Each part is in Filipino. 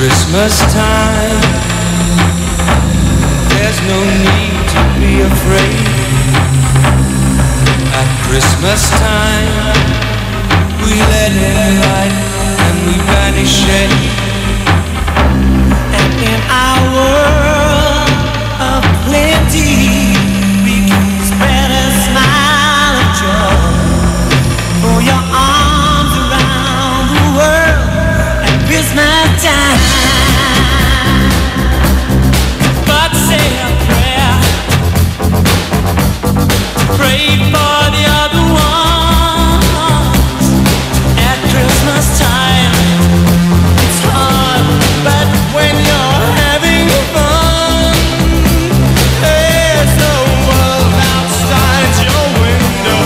Christmas time, there's no need to be afraid. At Christmas time, we let in light and we banish shade. And in our world of plenty, we can spread a smile of joy. For your arms around the world at Christmas time. But say a prayer, pray for the other ones at Christmas time. It's hard, but when you're having fun, there's no world outside your window,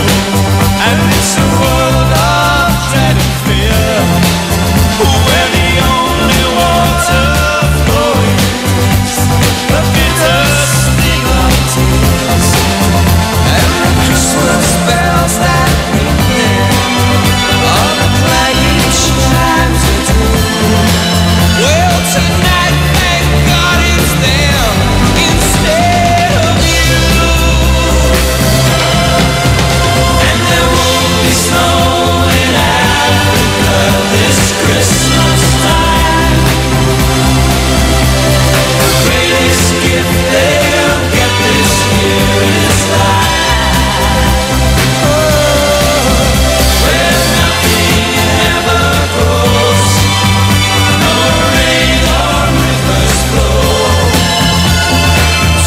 and it's a world of dread and fear, where the only water flowing is the bitter sting of tears, and the Christmas bells that ring there are the clanging chimes of doom. Well, tonight, thank God it's them instead of you. And there won't be snow in Africa this Christmas time. The greatest gift they'll get this year is life. Where nothing ever grows, no rain or rivers flow.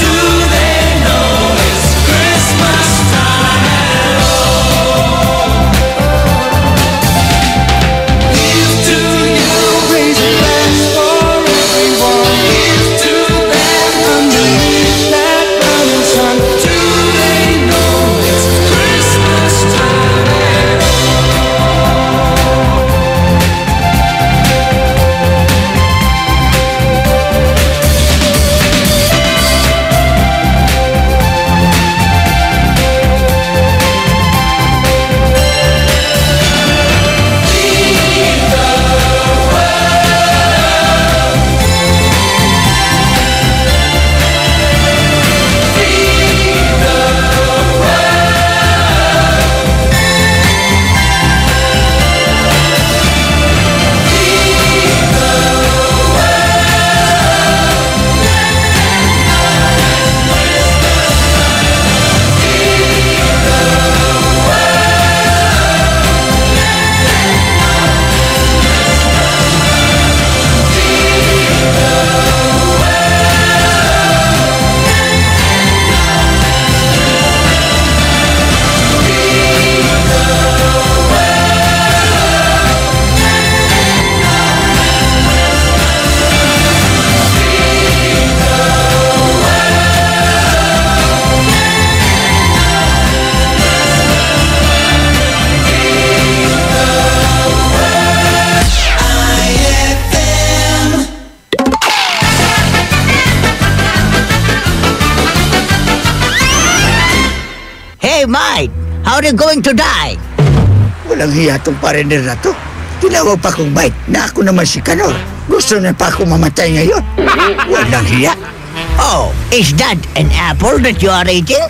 Do they know it's Christmas time at all? Here's to you, raise a glass for everyone. Here's to them underneath that burning sun. Do they know it's Christmas time at all? Hey, mate! How are you going to die? Walang hiya tong parender na to. Tinawag pa kong bite na ako naman si Kanor. Gusto na pa akong mamatay ngayon. Walang hiya. Oh, is that an apple that you are eating?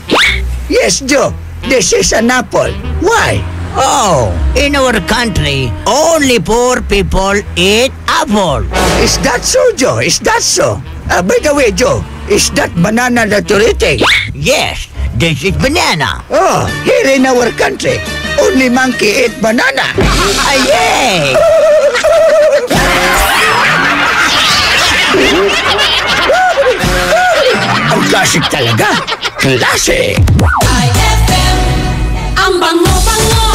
Yes, Joe. This is an apple. Why? Oh, in our country, only poor people eat apple. Is that so, Joe? Is that so? By the way, Joe, is that banana that you're eating? Yes, this is banana. Oh, here in our country, only monkey eat banana. Yay! Ang klasik talaga. Klasik! IFM, ang bango-bango,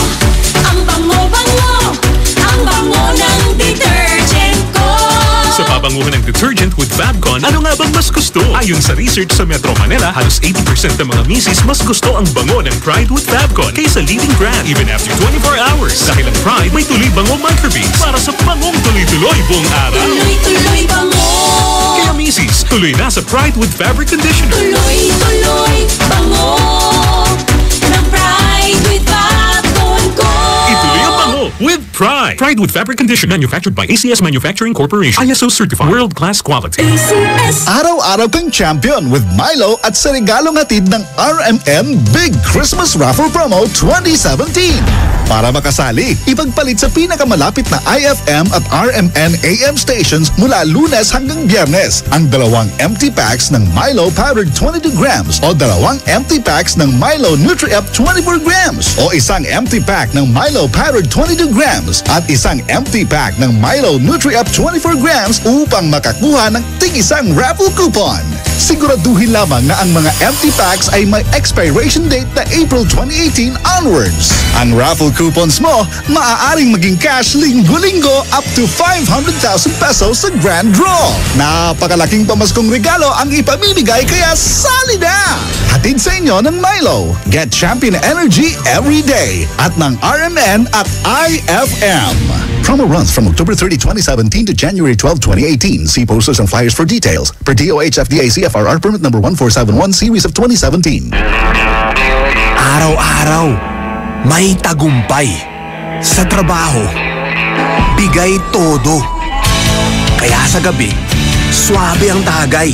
ang bango-bango, ang bango ng detergent ko. Sa pabanguhan ng detergent with Fabcon, ano nga bang mas gusto? Ayon sa research sa Metro Manila, halos 80% ng mga misis mas gusto ang bango ng Pride with Fabcon kaysa leading brand even after 24 hours. Dahil ang Pride may tuloy bango microbeads para sa bangong tuloy-tuloy buong araw. Tuloy-tuloy bango. Kaya misis, tuloy na sa Pride with Fabric Conditioner. Tuloy-tuloy bango ng Pride with Fabcon ko. Ituloy ang bango with Pride. Pride with fabric condition. Manufactured by ACS Manufacturing Corporation. ISO certified. World-class quality. ACS. Araw-araw kang champion with Milo at sa regalong hatid ng RMN Big Christmas Raffle Promo 2017. Para makasali, ipagpalit sa pinakamalapit na IFM at RMN AM stations mula Lunes hanggang Biyernes ang 2 empty packs ng Milo Powdered 22 grams o 2 empty packs ng Milo Nutri-Up 24 grams o isang empty pack ng Milo Powdered 22 grams at isang empty pack ng Milo Nutri-Up 24 grams upang makakuha ng tig-isang raffle coupon. Siguraduhin lamang na ang mga empty packs ay may expiration date na April 2018 onwards. Ang raffle coupons mo, maaaring maging cash linggo-linggo up to 500,000 pesos sa grand draw. Napakalaking pamaskong regalo ang ipamimigay kaya sali na! Hatid sa inyo ng Milo. Get champion energy every day at ng RMN at IFM. Promo runs from October 30, 2017 to January 12, 2018. See posters and flyers for details. Per DOH FDA CFRR permit number 1471 series of 2017. Araw-araw, may tagumpay. Sa trabaho, bigay todo. Kaya sa gabi, swabe ang tagay.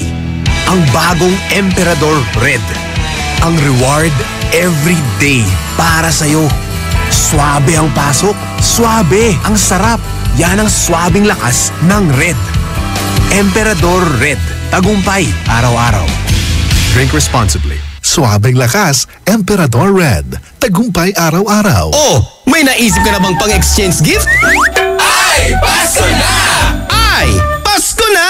Ang bagong Emperador Red. Ang reward every day para sa'yo. Swabe ang pasok. Swabe ang sarap. Yan ang swabing lakas ng Red. Emperador Red. Tagumpay araw-araw. Drink responsibly. Suabing lakas, Emperador Red. Tagumpay araw-araw. Oh, may naisip ka na bang pang-exchange gift? Ay, Pasko na! Ay, Pasko na!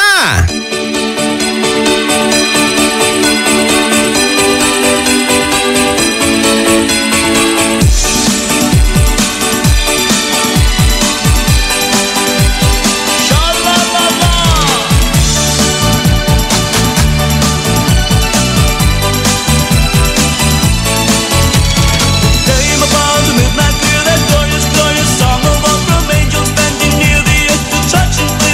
Touching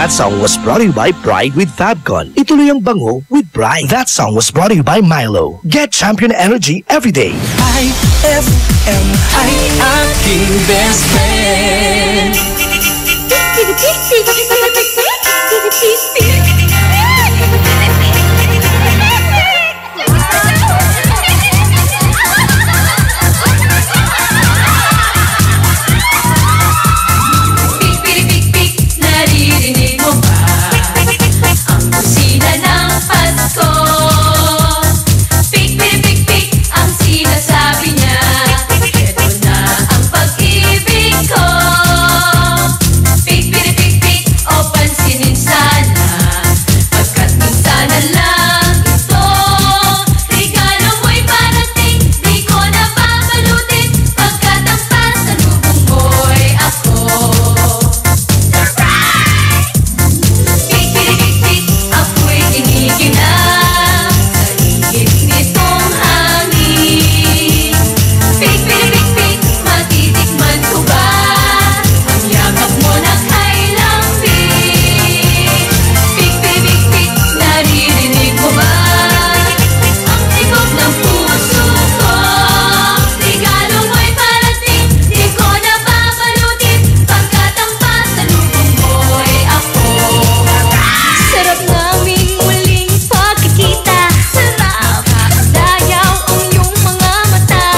That song was brought to you by Pride with Fabcon. Ituloy ang bango with Pride. That song was brought to you by Milo. Get champion energy every day. IFM ay aking best friend. Naririnig mo ba ang busina ng Pasko? Pik, pik, pik, pik ang sinasabi niya. Ito na ang pag-ibig ko. Pik, pik, pik, pik o pansinin sana, pagkat minsan na lang ito. Regalo mo'y parating, di ko na babalutin, pagkat ang pasalubong mo'y ako. Ako'y kinikinang sa ihip nitong hangin. Pik, pik, pik, pik, matitikman ko ba ang yakap mo na kay lambing? Pik, pik, pik, pik, naririnig mo ba ang tibok ng puso ko? Regalo mo'y parating, di ko na babalutin, pagkat ang pasalubong mo'y ako. Sarap naming muling pagkikita. Sarap, dayaw ang iyong mga mata.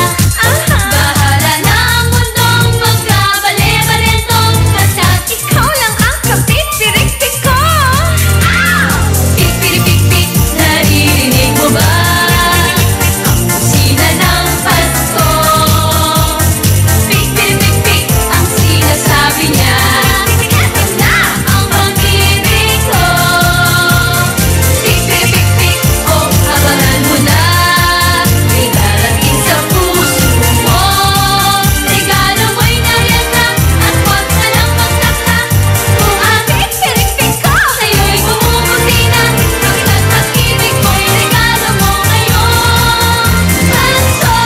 Bahala na ang mundong magkabale-balentong, basta't ikaw lang ang kapit-pirik-pik ko. Pik-pirik-pik-pik, naririnig mo ba ang busina ng Pasko? Pik-pirik-pik-pik ang sinasabi niya. Ito na ang pag-ibig ko. Pik-pik-pik-pik, oh, abangan mo na. May darating sa puso mo. Regalo mo'y nariyan na, at huwag ka nang magtaka kung ang pik-pirik-pik ko sa'yo'y bumubuti na. Pagkat pag-ibig mo'y regalo mo ngayong Pasko.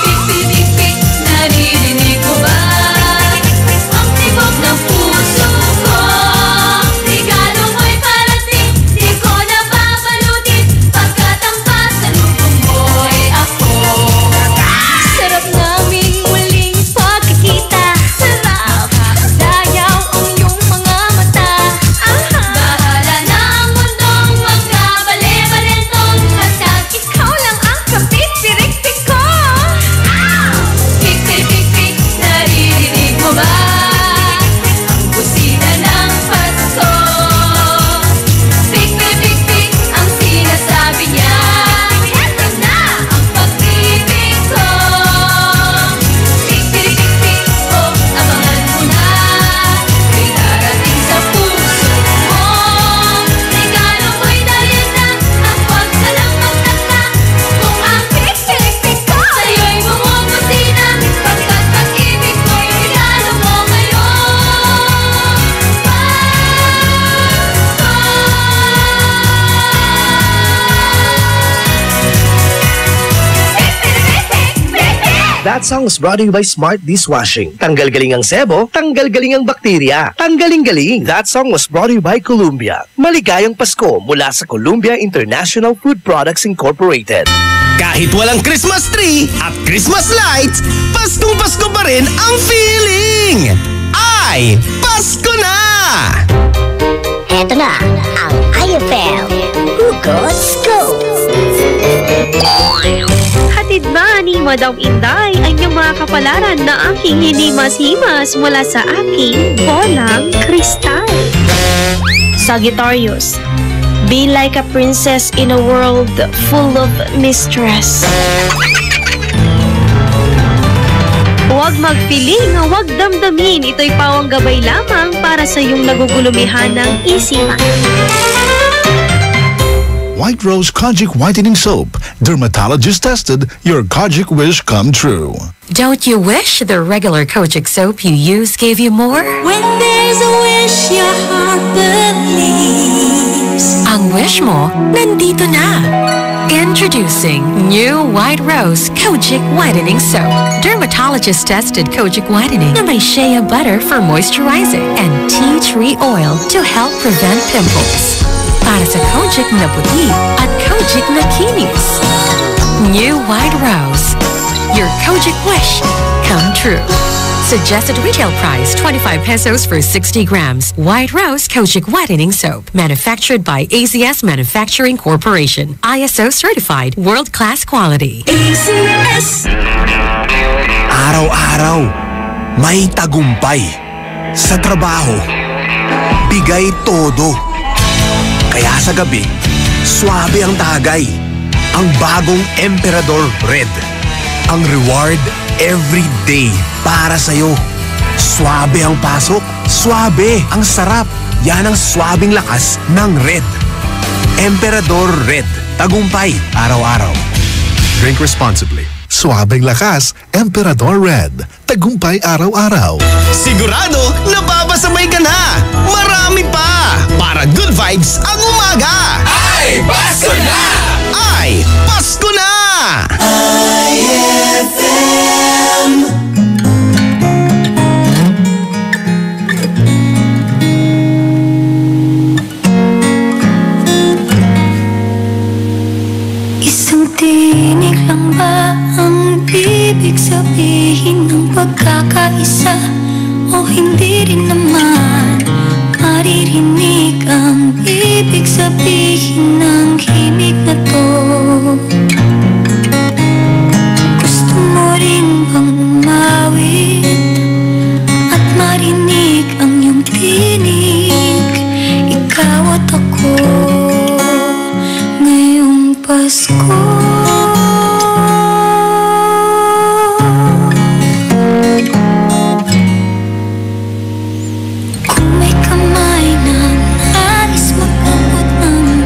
Pik-pik-pik, naririnig mo ba ang tibok ng puso ko? Regalo mo'y parating, di ko na babalutin, pagkat ang pasalubong mo'y ako. Sarap naming muling pagkikita. Sarap, dayaw ang iyong mga mata. Bahala na ang mundong magkabale-balentong, basta't ikaw lang ang kapit-pirik-pik ko. Pik-pik-pik-pik, naririnig mo ba ang busina ng Pasko? Pik-pik-pik-pik ang sinasabi niya. Ito na ang pag-ibig ko. Pik-pik-pik-pik, oh, abangan mo na. May darating sa puso mo. Regalo mo'y dariyan na, at huwag ka nang magtaka kung ang pik-pik-pik ko sa'yo'y bumubuti na. Pagkat pag-ibig mo'y regalo mo ngayong That song was brought to you by Smart Dishwashing. Tanggal galing ang sebo, tanggal galing ang bakterya. Tanggaling-galing. That song was brought to you by Columbia. Maligayang Pasko mula sa Columbia International Food Products Incorporated. Kahit walang Christmas tree at Christmas lights, Paskong Pasko pa rin ang feeling! Ay, Pasko na! Eto na ang IFM Hugot Scoop. Hatid ba ni Madam Inday ang iyong mga kapalaran na aking hinimas-himas mula sa aking bolang kristal? Sagittarius, be like a princess in a world full of mistress. Huwag magpiling, huwag damdamin. Ito'y pawang gabay lamang para sa iyong nagugulumihan ng isipan. White Rose Kojic Whitening Soap. Dermatologist tested, your Kojic wish come true. Don't you wish the regular Kojic soap you use gave you more? When there's a wish, your heart believes. Ang wish mo, nandito na. Introducing new White Rose Kojic Whitening Soap. Dermatologist-tested Kojic Whitening na may shea butter for moisturizing and tea tree oil to help prevent pimples. Para sa Kojic na puti at Kojic na kinis. New White Rose. Your Kojic wish come true. Suggested retail price 25 pesos for 60 grams. White Rose Kojic Whitening Soap. Manufactured by AZS Manufacturing Corporation. ISO certified world-class quality. AZS. Araw-araw, may tagumpay. Sa trabaho, bigay todo. Kaya sa gabi, swabe ang tagay. Ang bagong Emperador Red. Ang reward every day para sa'yo. Swabe ang pasok. Swabe ang sarap. Yan ang swabing lakas ng Red. Emperador Red. Tagumpay araw-araw. Drink responsibly. Suabing lakas, Emperador Red. Tagumpay araw-araw. Sigurado, napapasabay ka na! Marami pa! Para good vibes ang umaga! Ay, Pasko na! Ay, Pasko na! IFM. Isang tinig lang ba ang ibig sabihin ng pagkakaisa? O hindi rin naman maririnig ang ibig sabihin ng himig na to? Gusto mo rin bang umawit at marinig ang iyong tinig? Ikaw at ako ngayong Pasko. Kung may kamay na nais mag-abot ng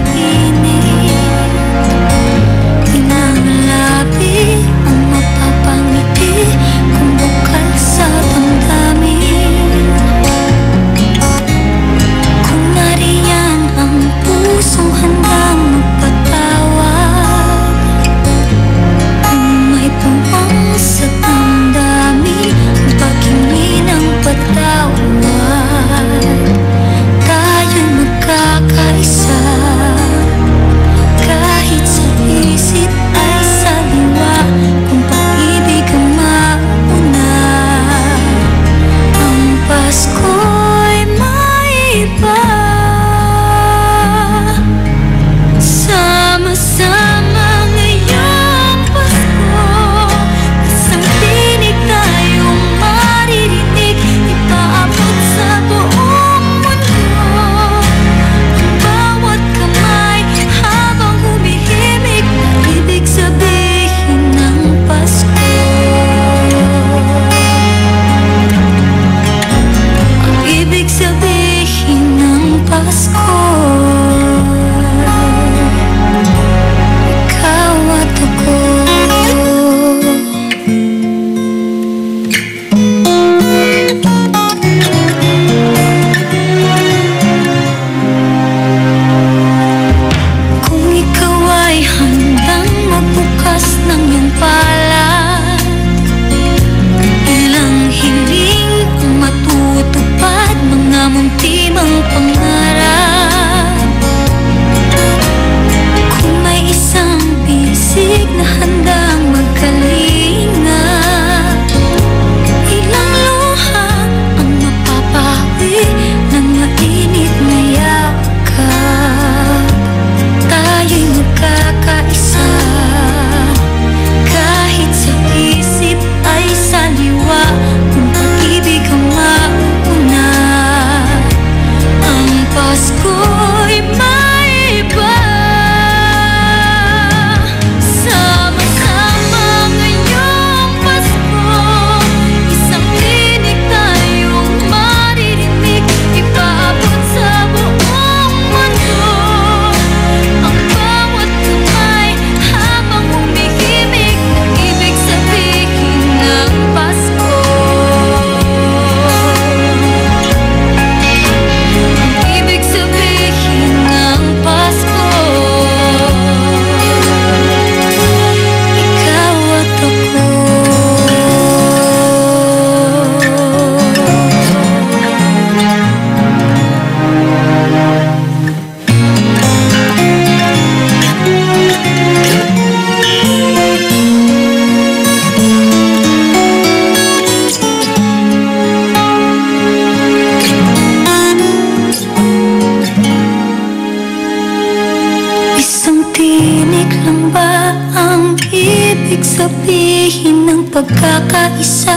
sabihin ng pagkakaisa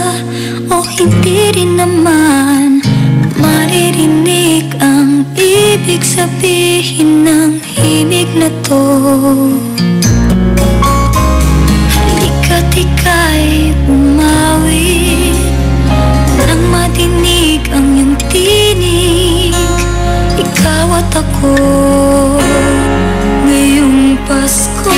o hindi rin naman maririnig ang ibig sabihin ng himig na to. Halika't ika'y umawit nang madinig ang iyong tinig. Ikaw at ako ngayong Pasko.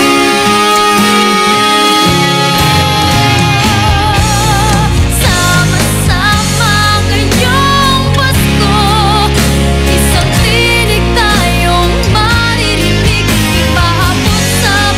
Isang tinig tayong maririnig, ipahabot sa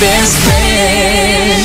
best friend.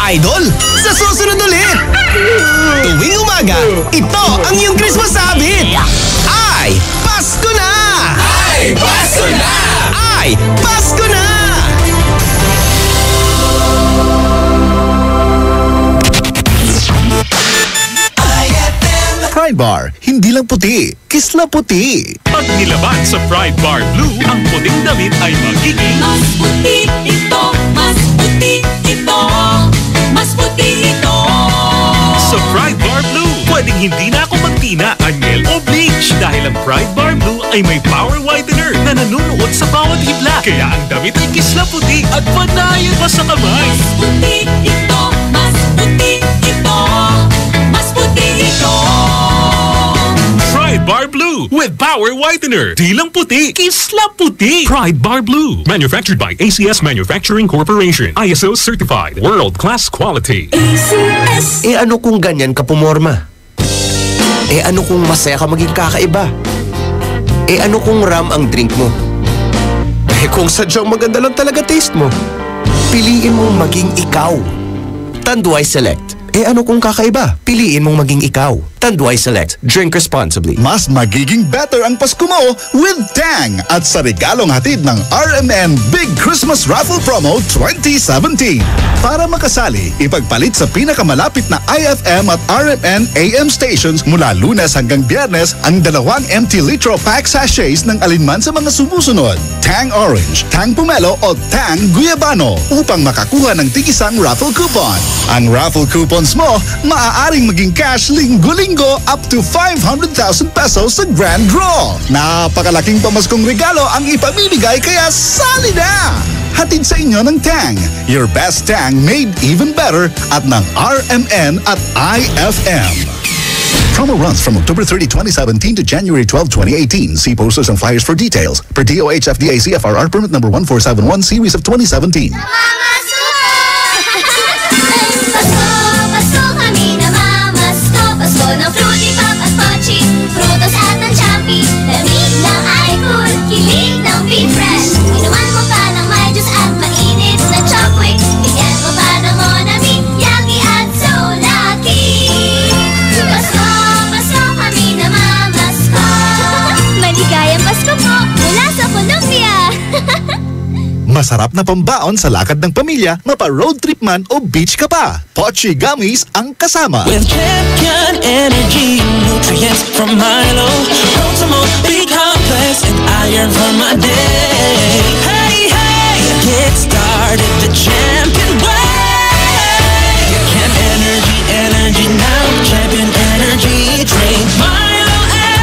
Idol, sa susunod ulit! Tuwing umaga, ito ang iyong Christmas sabit! Ay, Pasko na! Ay, Pasko na! Ay, Pasko na! Pride Bar, hindi lang puti, kisla puti. Pag nilaban sa Pride Bar Blue, ang puting damit ay magiging mas puti ito, mas puti ito, mas puti ito. Sa Pride Bar Blue, pwedeng hindi na ako magtina, anyel o bleach dahil ang Pride Bar Blue ay may power whitener na nanunuot sa bawat hibla. Kaya ang damit ay kisla puti at panayan pa sa kamay. Mas puti ito, mas puti ito, mas puti ito. Pride Bar Blue with power whitener. Di lang puti, kisla puti. Pride Bar Blue. Manufactured by ACS Manufacturing Corporation. ISO certified. World-class quality. ACS. Eh ano kung ganyan ka pumorma? Eh ano kung masaya ka maging kakaiba? Eh ano kung ram ang drink mo? Eh kung sadyang maganda lang talaga taste mo? Piliin mong maging ikaw. Tanduay Select. Eh ano kung kakaiba? Piliin mong maging ikaw. Tanduay Select. Drink responsibly. Mas magiging better ang Pasko mo with Tang at sa regalong hatid ng RMN Big Christmas Raffle Promo 2017. Para makasali, ipagpalit sa pinakamalapit na IFM at RMN AM stations mula Lunes hanggang Biyernes ang 2 empty litro pack sachets ng alinman sa mga sumusunod. Tang Orange, Tang Pomelo o Tang Guyabano upang makakuha ng tig-isang raffle coupon. Ang raffle coupons mo maaaring maging cash linggo-linggo up to 500,000 pesos sa grand draw. Napakalaking pamaskong regalo ang ipamimigay kaya sali na! Hatid sa inyo ng Tang. Your best Tang made even better at ng RMN at IFM. Promo runs from October 30, 2017 to January 12, 2018. See posters and flyers for details. Per DOH FDA CFRR permit number 1471 series of 2017. Pasko kami namamasko. Pasko ng Fruity Pop at Pochi, Frutos at ng Champi. Lamig ng iCool, kilig ng Be Fresh. Inuman mo pa ng may juice at mainit na Chocwix. Bigyan mo pa ng Monami, Yummy at so lucky. Pasko kami namamasko. Maligayang Pasko po mula sa Colombia. Masarap na pambaon sa lakad ng pamilya, mapa-road trip man o beach ka pa. Pochi Gummies ang kasama. With Champion Energy, nutrients from Milo. Proximo, big complex, and iron for my day. Hey, hey, get started the Champion way. Get energy now. Champion Energy, drink Milo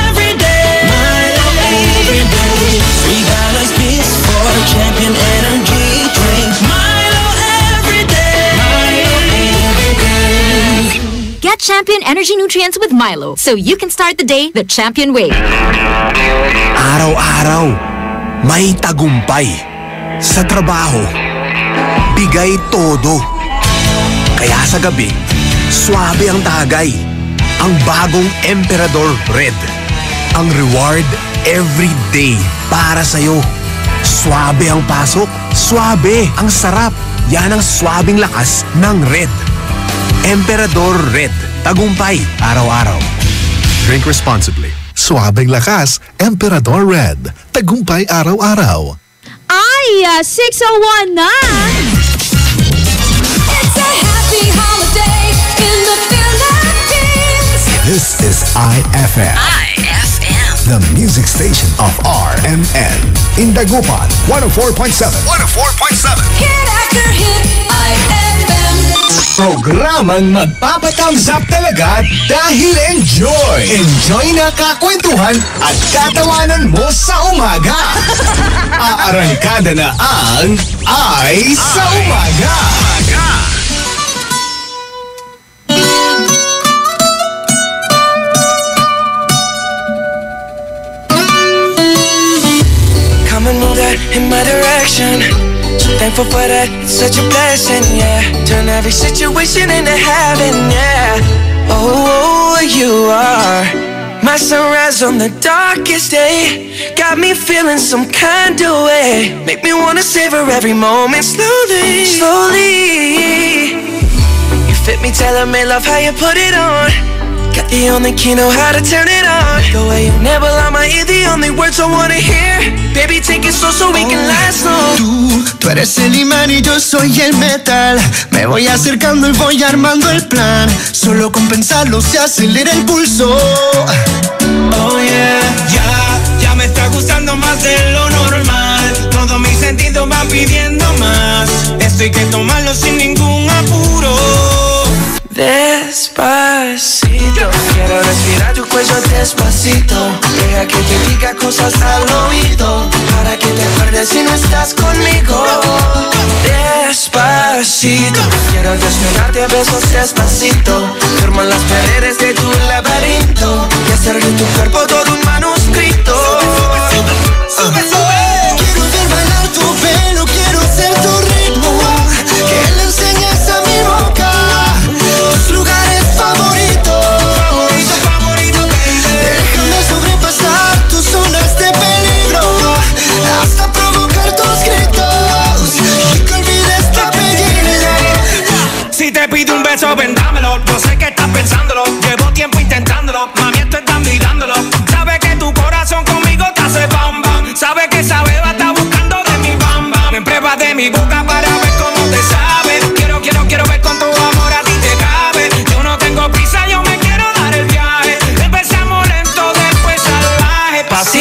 every day. Milo every day. $3 piece for Champion Energy, drink Milo every day. Milo every day. Get Champion Energy Nutrients with Milo so you can start the day the Champion way. Araw-araw, may tagumpay. Sa trabaho, bigay todo. Kaya sa gabi, swabe ang tagay. Ang bagong Emperador Red. Ang reward every day para sa'yo. Swabe ang pasok, swabe ang sarap. Yan ang swabing lakas ng Red. Emperador Red. Tagumpay araw-araw. Drink responsibly. Swabing lakas, Emperador Red. Tagumpay araw-araw. Ay, 6:01 na! It's a happy holiday in the Philippines. This is IFM. The music station of RMN. In Dagupan, 104.7. 104.7. Hit after hit, IFM. Programang magpapatangzap talaga dahil enjoy. Enjoy na kakwentuhan at katawanan mo sa umaga. Aarangkada na ang Ay sa Umaga. Come and move that in my direction. So thankful for that, it's such a blessing, yeah. Turn every situation into heaven, yeah. Oh, you are my sunrise on the darkest day. Got me feeling some kind of way. Make me wanna savor every moment slowly, slowly. You fit me, tailor me, love how you put it on. Got the only key, know how to turn it on. The way you never lie my ear, the only words I wanna hear. Baby, take it slow so we can last long. Tú eres el imán y yo soy el metal. Me voy acercando y voy armando el plan. Solo con pensarlo se acelera el pulso. Oh yeah, ya me está gustando más de lo normal. Todos mis sentidos van pidiendo más. Esto hay que tomarlo sin ningún apuro. Despacito, quiero respirar tu cuello despacito. Deja que te diga cosas al oído, para que te acuerdes si no estás conmigo. Despacito, quiero desnudarte a besos despacito. Firmo en las paredes de tu laberinto y hacer de tu cuerpo todo un manuscrito. Sube, sube. Quiero ver bailar tu pelo, quiero ser tu ritmo. Que le enseñes a mi boca tus lugares favoritos. Déjame sobrepasar tus zonas de peligro, hasta provocar tus gritos y que olvides tu apellido. Si te pido un beso, vendámelo. Yo sé que estás pensándolo, llevo tiempo intentándolo.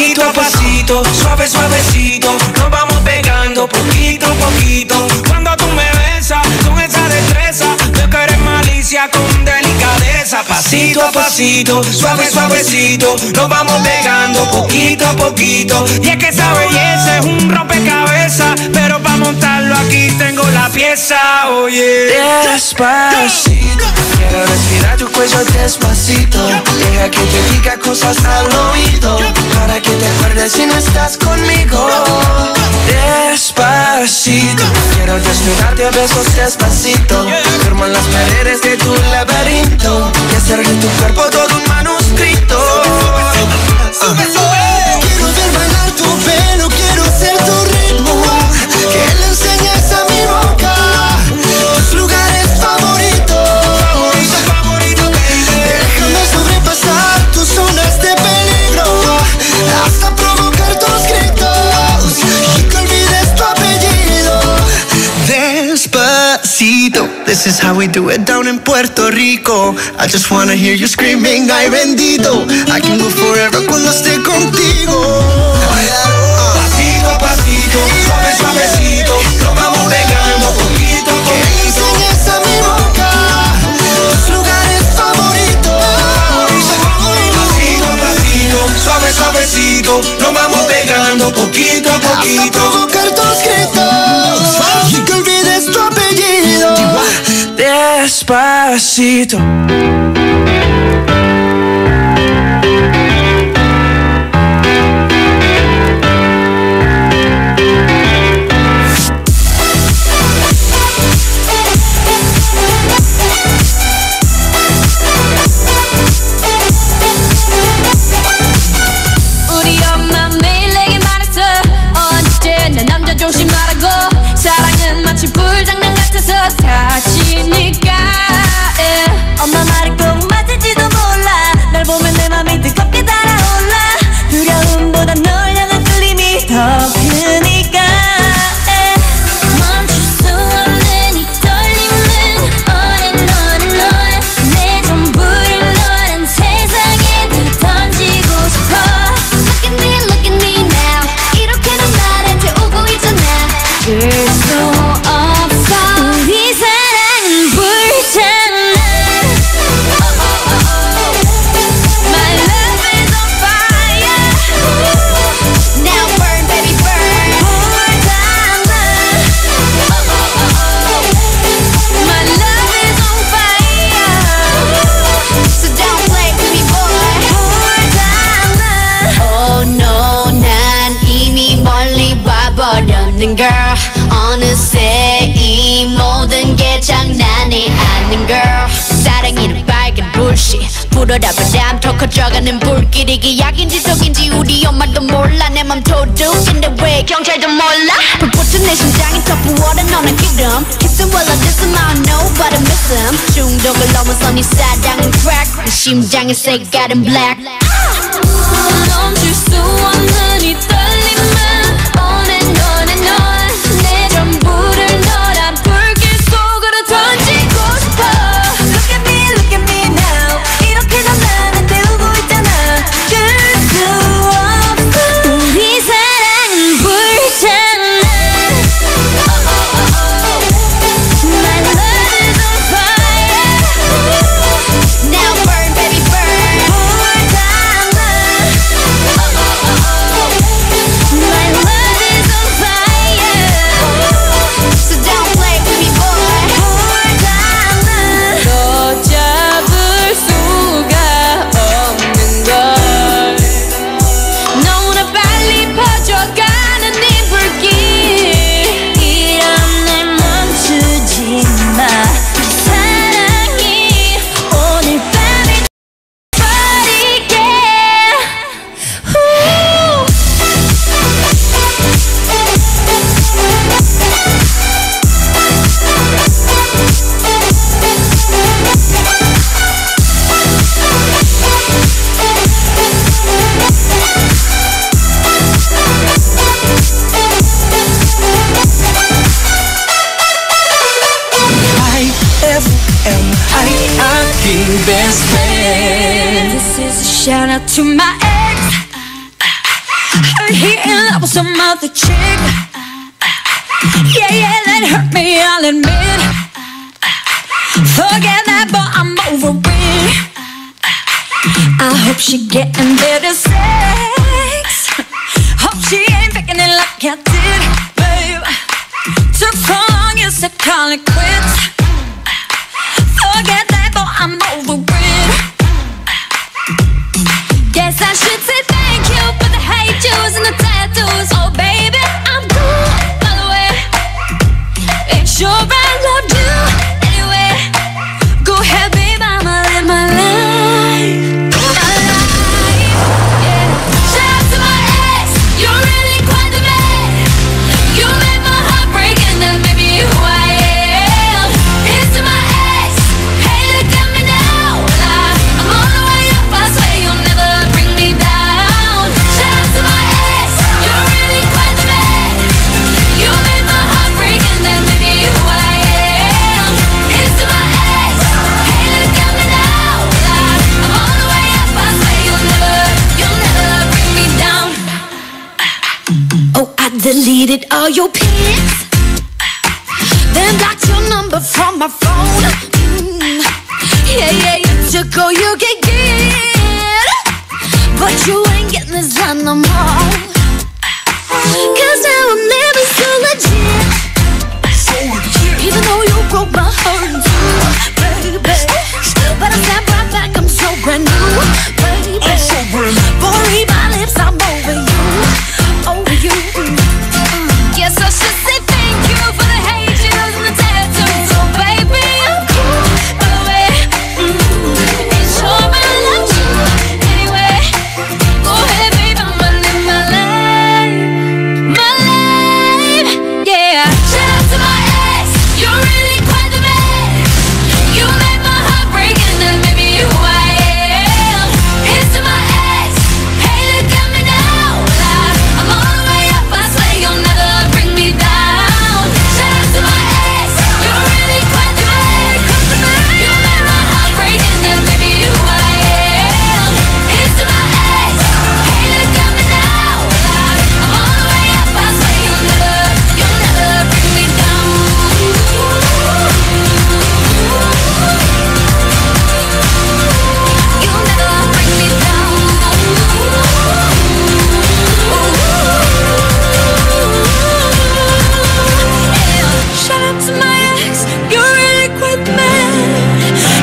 pasito a pasito, suave suavecito, nos vamos pegando poquito a poquito. Cuando tú me besas con esa destreza, veo que eres malicia con delicadeza. Pasito a pasito, suave suavecito, nos vamos pegando poquito a poquito. Y es que esa belleza es un rompecabezas, pero para montarlo aquí tengo la pieza. Oye, despacito, quiero respirar tu cuello despacito. Deja que te diga cosas al oído, para que te acuerdes si no estás conmigo. Despacito, quiero desnudarte a besos despacito. Firmo en las paredes de tu laberinto y hacer de tu cuerpo todo un manuscrito. Quiero ver bailar tu pelo, quiero ser tu ritmo, que le enseñes a mi boca tus lugares favoritos. Déjame sobrepasar tus zonas de peligro, hasta provocar tus gritos y que olvides tu apellido. Despacito, this is how we do it down in Puerto Rico. I just wanna hear you screaming, ay bendito. I can go forever cuando esté contigo. Pasito a pasito, suave suavecito, nos vamos pegando poquito a poquito. Que le enseñes a mi boca tus lugares favoritos. Pasito a pasito, suave suavecito, nos vamos pegando poquito a poquito. Hasta provocar tus gritos y que olvides tu apellido. Despacito. 우리 엄마 매일 내게 말했어. 언제나 남자 조심하라고. 사랑은 마치 불장난 같아서 다치니까. 엄마 말이 꼭 맞을지도 몰라. 널 보면 내 맘이 뜨겁게 달아올라. 두려움보다 널 향한 끌림이 더 크니까. 멈출 수 없는 이 떨림은 on and on and on. 내 전부를 너란 세상에 다 던지고 싶어. Look at me now. 이렇게는 나를 태우고 있잖아. 들 수 없어. 우리 사랑은 불장난. My love is on fire. Now burn, baby, burn. 불장난. My love is on fire. So don't play with me, boy. 불장난. Oh no, 난 이미 멀리 와버렸는 girl. 어느새 이 모든 게 장난이 아닌 girl. 사랑이는 빨간 불씨 불어라 바람 더 커져가는 불길. 이게 약인지 속인지 우리 엄마도 몰라. 내 맘 도둑인데 왜 경찰도 몰라. 불붙은 내 심장이 더 부어라. 너는 기름 Kissing while I diss him. I don't know but I miss him. 중독을 넘어서 네 사랑은 crack. 내 심장의 색깔은 black. 멈출 수 없는 이 떨림은 on and on and on. 내 전부를 너란 불길 속으로 던지고 싶어. Look at me now. 이렇게 다 나를 태우고 있잖아. 들 수 없어. 우리 사랑은 불장난. My love is on fire. Now burn, baby, burn. 불장난. My love is on fire. So don't play with me, boy. 불장난. 너 잡을 수가 없는 걸. 너무나 빨리 퍼져가는 네 불길. 이런 날 멈추지 마. 사랑이 오늘 밤에 버리게. IFM, aking best friend. This is a shout out to my ex. Heard he in love with some other chick. Yeah, that hurt me, I'll admit. Forget that, but I'm over it. I hope she getting better sex. Hope she ain't picking it like I did, babe. Took so long, you said call it quits. Forget that, but I'm over it. Guess I should say thank you for the hate juice and the tattoos. Oh baby, I'm cool, by the way. Ain't sure I loved you anyway. Go ahead, babe, I'ma live my life. My life, yeah. Shout out to my ex, you're really quite the man. You made my heart break and then made me who I am. Here's to my ex, hey look at me now. I'm on the way up, I swear you'll never bring me down. Shout out to my ex, you're really quite the man. You made my heart break and then made me who I am. Here's to my ex, hey look at me now. I'm on the way up, I swear you'll never bring me down. Oh, I deleted all your pics, then blocked your number from my phone. Yeah, you took all you can get, but you ain't getting this done no more. Cause now I'm living so legit, even though you broke my heart too, baby. But I snap right back, I'm so brand new, baby. Boy, read my lips, I'm over you, over you. Yes, I should say thank you for the hate juice and the tattoos. Oh baby, I'm cool, by the way. Ain't sure I loved you anyway. Go ahead, babe, I'ma live my life. My life, yeah. Shout out to my ex, you're really quite the man. You made my heart break and then made me who I am. Here's to my ex, hey look at me now. I'm all the way up, I swear you'll never bring me down. Shout out to my ex, you're really quite the man. You made my heart break and then made me who I am. Here's to my ex, hey look at me now. I'm all the way up, I swear you'll never bring me down. You'll never bring me down. Shout out to my ex, you're really quite the man.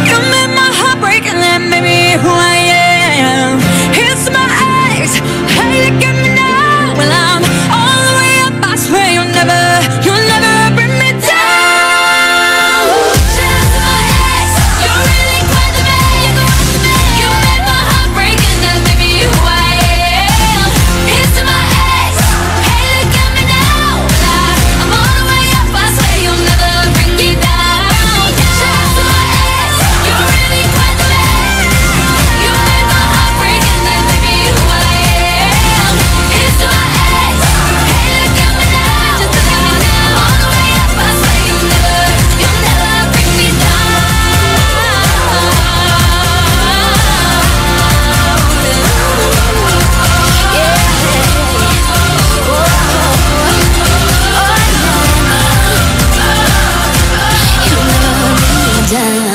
You made my heart break and then made me who I am. Here's to my ex, hey look at me now. Well, I'm all the way up, I swear you'll never bring me down. Shout out to my ex, you're really quite the man. You made my heart break and then made me who I am. Here's to my ex, hey look at me now. I'm all the way up, I swear you'll never bring me down. Shout out to my ex, you're really quite the man. You made my heart break and then made me who I am. Here's to my ex, hey look at me now. Just look at me now. All the way up, I swear you'll never bring me down.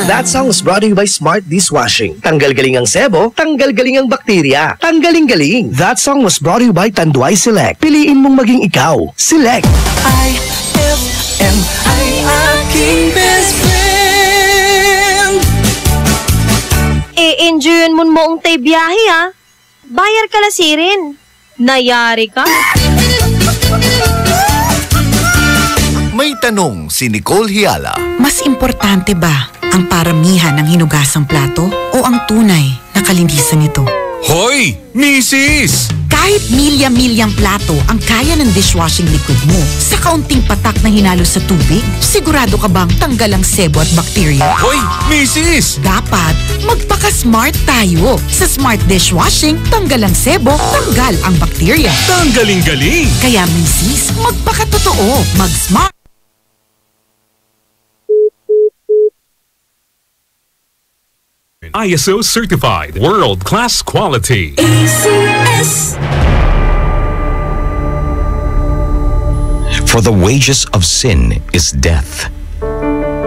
That song was brought to you by Smart Dishwashing. Tanggal galing ang sebo, tanggal galing ang bakterya. Tanggaling galing. That song was brought to you by Tanduay Select. Piliin mong maging ikaw. Select. IFM ay aking best friend. E-enjoyin mo moong tay biyahe ha. Bayar ka lasirin. Nayari ka. May tanong si Nicole Hiala. Mas importante ba ang paramihan ng hinugasang plato o ang tunay na kalinisan nito? Hoy! Misis! Kahit milya-milyang plato ang kaya ng dishwashing liquid mo, sa kaunting patak na hinalo sa tubig, sigurado ka bang tanggal ang sebo at bakterya? Hoy! Misis! Dapat magpaka-smart tayo. Sa Smart Dishwashing, tanggal ang sebo, tanggal ang bakterya. Tanggaling-galing! Kaya misis, magpakatotoo. Mag-smart. ISO certified, world-class quality. ACS. For the wages of sin is death,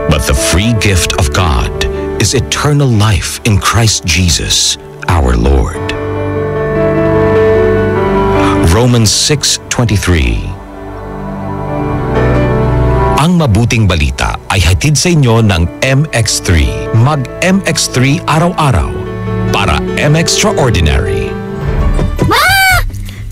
but the free gift of God is eternal life in Christ Jesus, our Lord. Romans 6:23. Ang mabuting balita ay hatid sa inyo ng MX3. Mag-MX3 araw-araw para M-Extraordinary. Ma!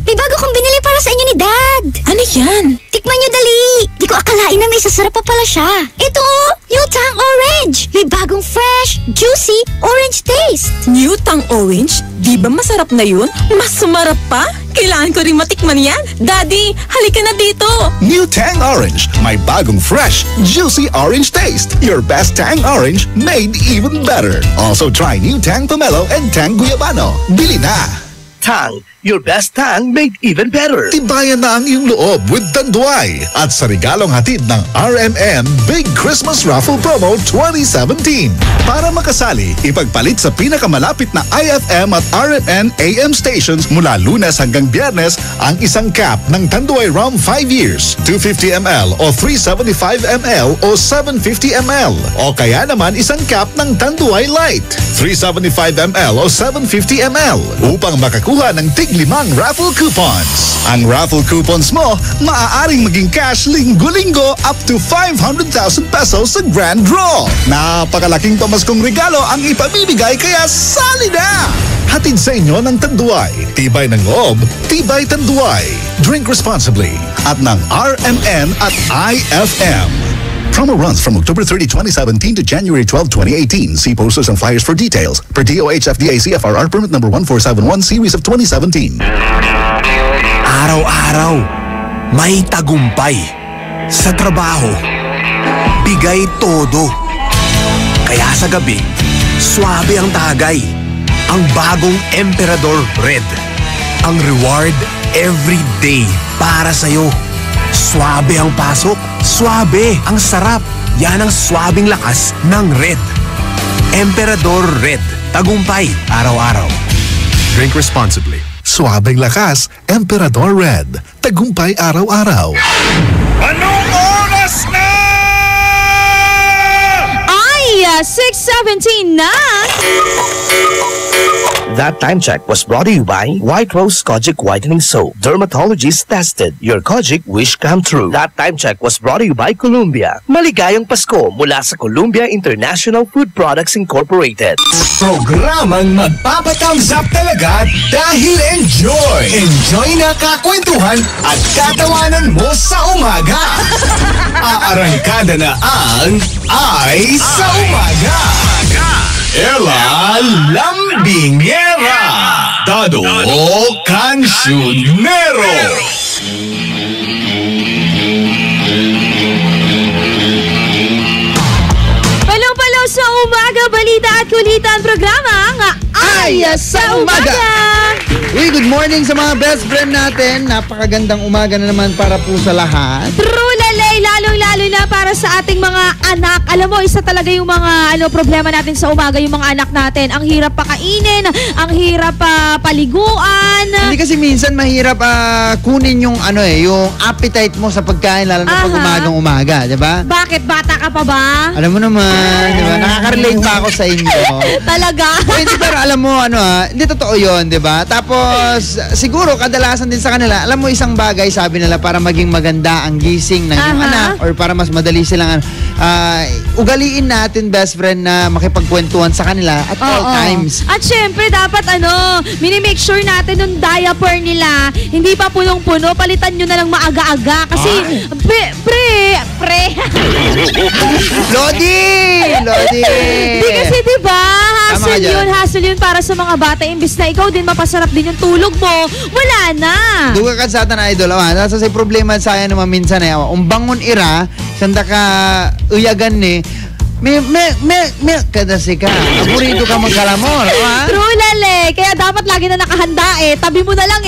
May bago kong binili para sa inyo ni Dad. Ano yan? Tikman nyo dali. Di ko akalain na may sasarap pa pala siya. Ito, New Tang Orange. May bagong fresh, juicy, orange taste. New Tang Orange? Di ba masarap na yun? Mas sumarap pa? Kailangan ko rin matikman yan. Daddy, halika na dito. New Tang Orange. May bagong fresh, juicy orange taste. Your best Tang Orange made even better. Also try New Tang Pomelo and Tang Guyabano. Bili na! Tang, your best tang made even better. Tibayan na ang iyong loob with Tanduay at sa regalong hatid ng RMN Big Christmas Raffle Promo 2017. Para makasali, ipagpalit sa pinakamalapit na IFM at RMN AM stations mula Lunes hanggang Biyernes ang isang cap ng Tanduay Rum 5 years, 250 ml o 375 ml o 750 ml. O kaya naman isang cap ng Tanduay Light, 375 ml o 750 ml upang makakuha ng tig-5 raffle coupons. Ang raffle coupons mo, maaaring maging cash linggo-linggo up to 500,000 pesos sa grand draw. Napakalaking pamaskong regalo ang ipamimigay kaya sali na! Hatid sa inyo ng Tanduay. Tibay ng loob, tibay Tanduay. Drink responsibly at ng RMN at IFM. Promo runs from October 30, 2017 to January 12, 2018. See posters and flyers for details. Per DOH FDA CFRR permit number 1471 series of 2017. Araw-araw, may tagumpay. Sa trabaho, bigay todo. Kaya sa gabi, swabe ang tagay. Ang bagong Emperador Red. Ang reward every day para sa'yo. Swabe ang pasok. Swabe ang sarap. Yan ang swabing lakas ng Red. Emperador Red. Tagumpay araw-araw. Drink responsibly. Swabing lakas, Emperador Red. Tagumpay araw-araw. Anong oras na? Ay, 6:17 na! That time check was brought to you by White Rose Kojic Whitening Soap. Dermatologist tested. Your Kojic wish come true. That time check was brought to you by Columbia. Maligayang Pasko mula sa Columbia International Food Products Incorporated. Programang magpapatangzap talaga dahil enjoy! Enjoy na kakwentuhan at katawanan mo sa umaga! Aarangkada na ang Ay sa Umaga! Ella Lambingera, Dado Cancionero. Palaw-palaw sa umaga, balita at kulita ang programa nga Ay sa Umaga! Uy, good morning sa mga best friend natin. Napakagandang umaga na naman para po sa lahat. True lalay, lalong-lalo na para sa ating mga anak. Alam mo, isa talaga yung mga problema natin sa umaga, yung mga anak natin. Ang hirap pakainin, ang hirap paliguan. Hindi kasi minsan mahirap kunin yung yung appetite mo sa pagkain, lalo na pag umagang-umaga, di ba? Bakit? Bata ka pa ba? Alam mo naman, di ba? Nakaka-relate pa ako sa inyo. Talaga? Hindi, pero alam mo, hindi totoo yun, di ba? Tapos, siguro, kadalasan din sa kanila, alam mo, isang bagay, sabi nila, para maging maganda ang gising ng iyong anak or para mas madali silang, ugaliin natin, best friend, na makipagkwentuhan sa kanila at all times. At syempre, dapat, minimake sure natin yung diaper nila, hindi pa punong-puno, palitan nyo na lang maaga-aga. Kasi, pre. Lodi! Hindi kasi, diba? Hassle yun para sa mga bata. Imbis na ikaw din mapasarap din yung tulog mo, wala na. Duga ka sa na idol. Nasa say problema sa ayan naman minsan umbangon ira, sanda ka uyagan ni, me kadasi ka. Aburido ka magkalamor. True lale. Kaya dapat lagi na nakahanda tabi mo na lang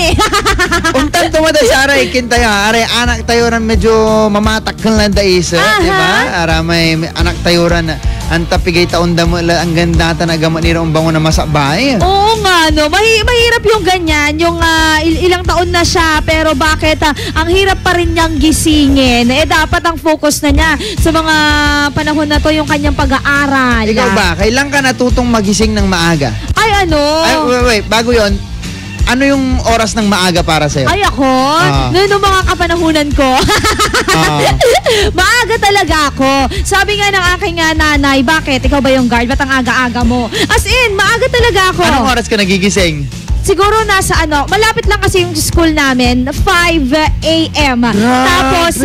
Untan tumada sa aray kintayo. Aray anak tayo ran medyo mamatak kan lang dais. Diba? Ara may anak tayo ran ang tapigay taon damo ang ganda tanaga manira ang bango na masabay. Oo nga, no. Mahirap yung ganyan, yung ilang taon na siya, pero bakit ang hirap pa rin niyang gisingin? Dapat ang focus na niya sa mga panahon na to yung kanyang pag-aaral. Ikaw ba, kailan ka natutong magising ng maaga? Ay, ano? Ay, wait, bago yon. Ano yung oras ng maaga para sa'yo? Ay, ako? Noong mga kapanahunan ko. Maaga talaga ako. Sabi nga ng aking nanay, bakit? Ikaw ba yung guard? Ba't ang aga-aga mo? As in, maaga talaga ako. Anong oras ka nagigising? Siguro nasa malapit lang kasi yung school namin, 5 a.m. Tapos 6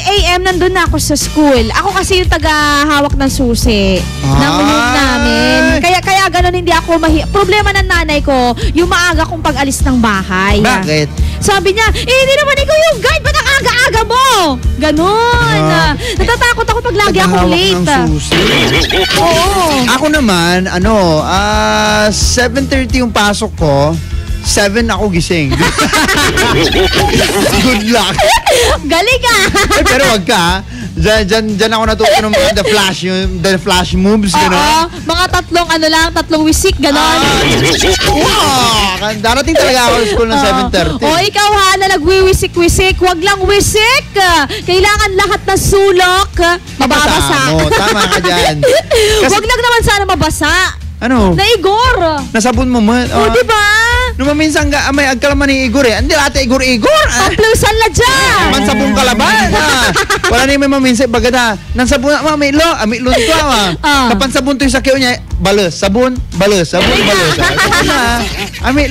a.m. nandun na ako sa school. Ako kasi yung taga-hawak ng susi ng room namin. Kaya ganun hindi ako problema ng nanay ko, yung maaga kong pag-alis ng bahay. Bakit? Sabi niya, hindi naman ikaw yung guide, ba't ang aga-aga mo? Ganon. Natatakot ako pag lagi akong late. Oo. Ako naman, 7:30 yung pasok ko, 7 ako gising. Good luck. Galing pero wag ka. Diyan ako natuto ng mga the flash moves, gano'n. Mga tatlong wisik, gano'n. Darating talaga ako sa school ng 7:30. Ikaw na nagwiwisik-wisik, wag lang wisik. Kailangan lahat na sulok mababasa. Tama ka dyan. Wag lang naman sana mabasa. Ano? Naigor. Nasabon mo man. Diba? Numaminsan ka, may agkalaman ni Igor eh. Hindi lahat Igor-Igor. Paplusan na dyan. Mansabong kalaban. Wala na yung may maminsan. Bagada, nansabon na, may lon ko. Kapansabon to yung sakyo niya. Balos, sabon, balos.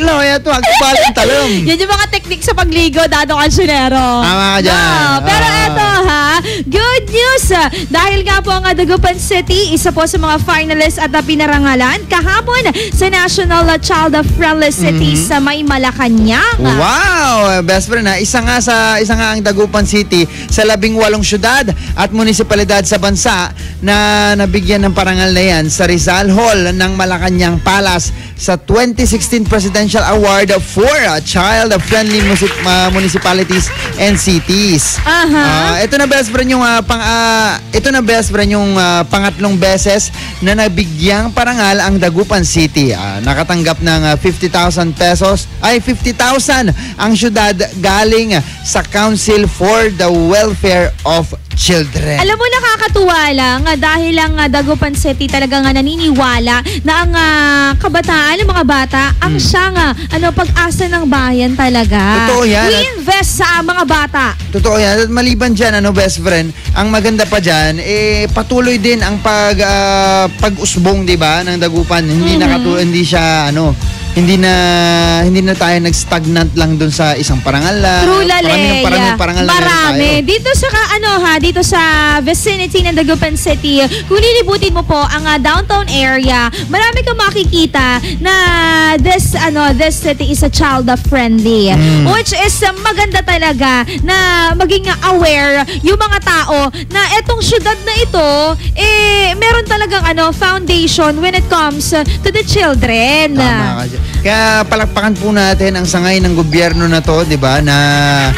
Lo, yato, agkubalan talong. Yan yung mga teknik sa pagligo, Dado Cancionero. Tama ka dyan. Pero eto good news. Dahil nga po ang Dagupan City, isa po sa mga finalists at pinarangalan kahapon sa National Child Friendly City sa May Malacanang. Wow! Best friend isa nga ang Dagupan City sa 18 syudad at munisipalidad sa bansa na nabigyan ng parangal na yan sa Rizal Hall ng Malacanang Palace sa 2016 Presidential Award for Child Friendly Municipalities and Cities. Ito na best friend yung pangatlong beses na nabigyang parangal ang Dagupan City. Nakatanggap ng 50,000 pesos. 50,000 ang syudad galing sa Council for the Welfare of Children. Alam mo, nakakatuwa lang dahil ang Dagupan City talagang naniniwala na ang kabataan, ang mga bata, ang siyang pag-asa ng bayan talaga. Totoo yan. We invest sa mga bata. Totoo yan. At maliban dyan, best friend, ang maganda pa dyan, patuloy din ang pag-usbong, diba, ng Dagupan. Hindi siya, hindi na tayo nag-stagnant lang dun sa isang parangal lang. True, Lale. Parangal marami. Dito sa dito sa vicinity ng Dagupan City, kung lilibutin mo po ang downtown area, marami kang makikita na this city is a child friendly. Which is maganda talaga na maging aware yung mga tao na etong syudad na ito meron talagang foundation when it comes to the children. Tama ka dyan. Kaya palakpakan po natin ang sangay ng gobyerno na to, 'di ba? Na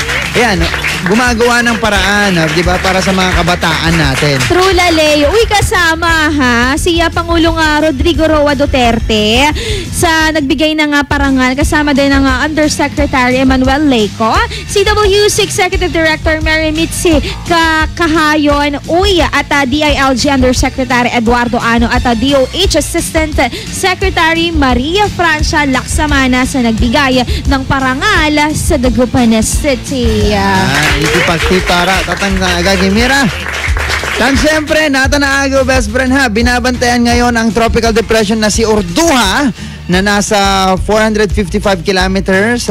gumagawa ng paraan, 'di ba, para sa mga kabataan natin. True, Lale. Kasama si Pangulong Rodrigo Roa Duterte sa nagbigay ng parangal, kasama din ng Undersecretary Emmanuel Leco, CWC Executive Director Mary Mitzi Kahayon at DILG Undersecretary Eduardo Ano at DOH Assistant Secretary Maria Francia Laksamana sa nagbigay ng parangal sa Dagupan City. Ipagtitara, tatang agagimira. Tan siyempre, natanaago best friend binabantayan ngayon ang tropical depression na si Orduha na nasa 455 kilometers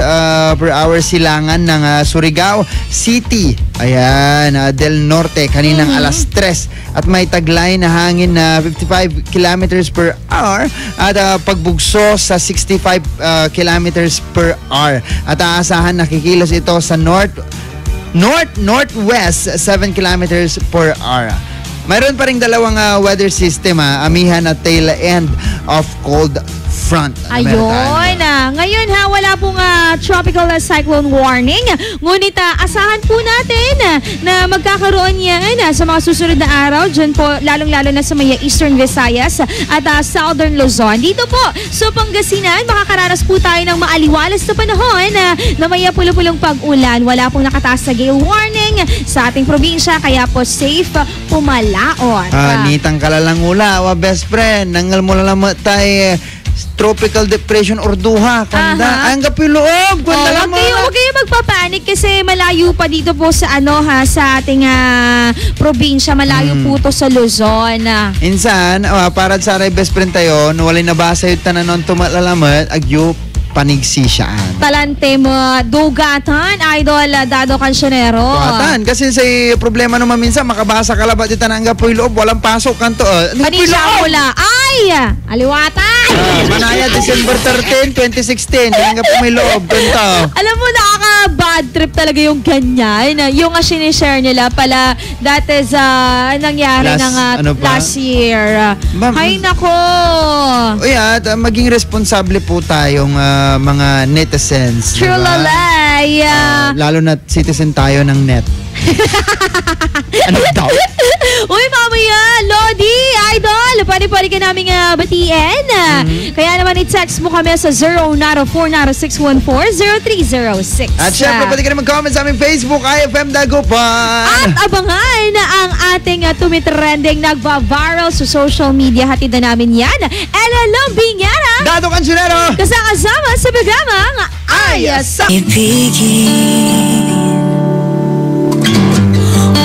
per hour silangan ng Surigao City. Ayan, del Norte kaninang alas 3 at may taglay na hangin na 55 kilometers per hour at pagbugso sa 65 kilometers per hour. At aasahan nakikilos ito sa northwest 7 kilometers per hour. mayroon pa ring dalawang weather system, amihan at tail end of cold front. Ayun. Ngayon wala pong tropical cyclone warning. Ngunit asahan po natin na magkakaroon yan sa mga susunod na araw. Diyan po, lalong-lalo na sa may Eastern Visayas at Southern Luzon. Dito po, sa Pangasinan, makakaranas po tayo ng maaliwalas na panahon na may pulong-pulong pag-ulan. Wala pong nakataas na gale warning sa ating probinsya, kaya po safe pumalaot. Nitang kalalang ula, best friend. Nangal mo lang tayo tropical depression or duha. Kanda, ang kapiloob. Kanda Huwag kayo magpapanik kasi malayo pa dito po sa sa ating probinsya. Malayo po to sa Luzon. Insan, para sa aray best friend tayo, walay nabasa yung tananon tumalalamat, agyo panigsi siyaan. Talante mo, dugatan, idol, Dado Cancionero. Dugatan, kasi sa problema naman minsan, makabasa ka labat ito ng gapoy loob, walang pasok kanto. Panisya mula, aliwatan! Manaya, December 13, 2016, yung gapoy loob, kanto. Alam mo, nakaka-bad trip talaga yung ganyan. Yung sinishare nila pala, that is, nangyari last year. Ay, nako! Uy, maging responsable po tayong mga netizens. True lalay. Lalo na citizen tayo ng net. Ano daw? Uy, mamaya, Lodi, idol, pwede ka namin batiin. Kaya naman i-text mo kami sa 0949-614-0306. At syempre, pwede ka naman comment sa aming Facebook, IFM Dagupan. At abangan ang ating tumitrending nagva-viral sa social media. Hatid na namin yan. Ella Lombingera, Dado Cancionero, kasama sa programang Ayas Ibigin,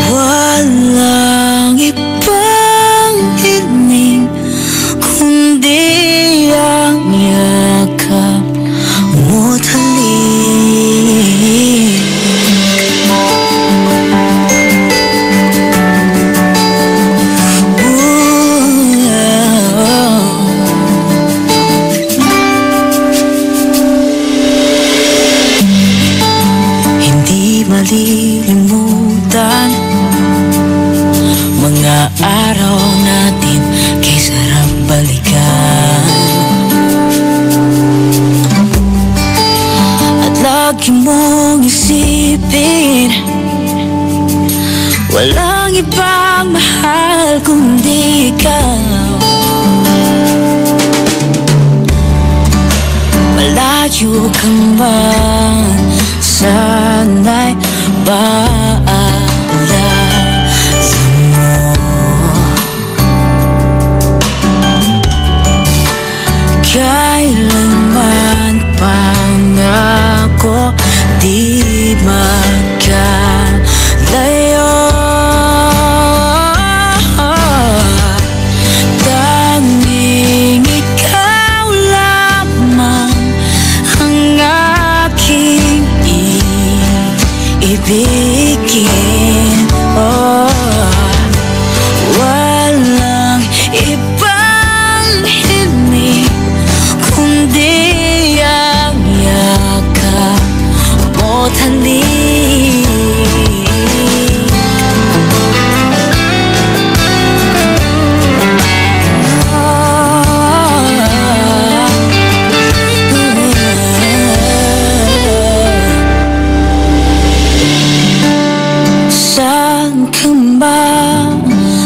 walang ibang hiling kundi ang yakap mo talik. Hindi malilimutan mga araw natin kay sarap balikan. At lagi mong isipin, walang ibang mahal kundi ikaw. Malayo ka man, sana'y baalala mo. Kailanman pangako di magkalayo. Tanging ikaw lamang ang aking ibigin. Walang ibang hiling kundi ang yakap mo talik. Saan ka ba?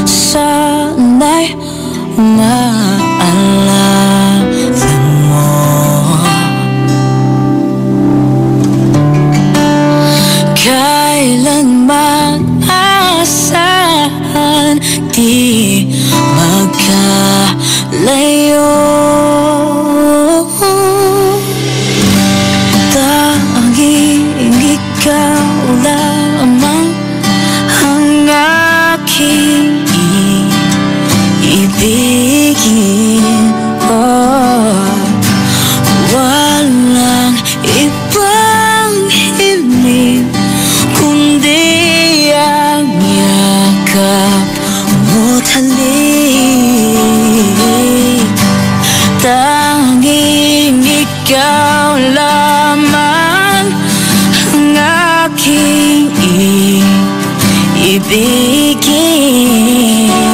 Sana'y maalala mo. Kailanman asahan di magkalayo. Tanging ikaw lamang ang aking ibigin. Walang ibang hiling kundi ang yakap mo talik. Tanging ikaw lamang ang aking ibigin.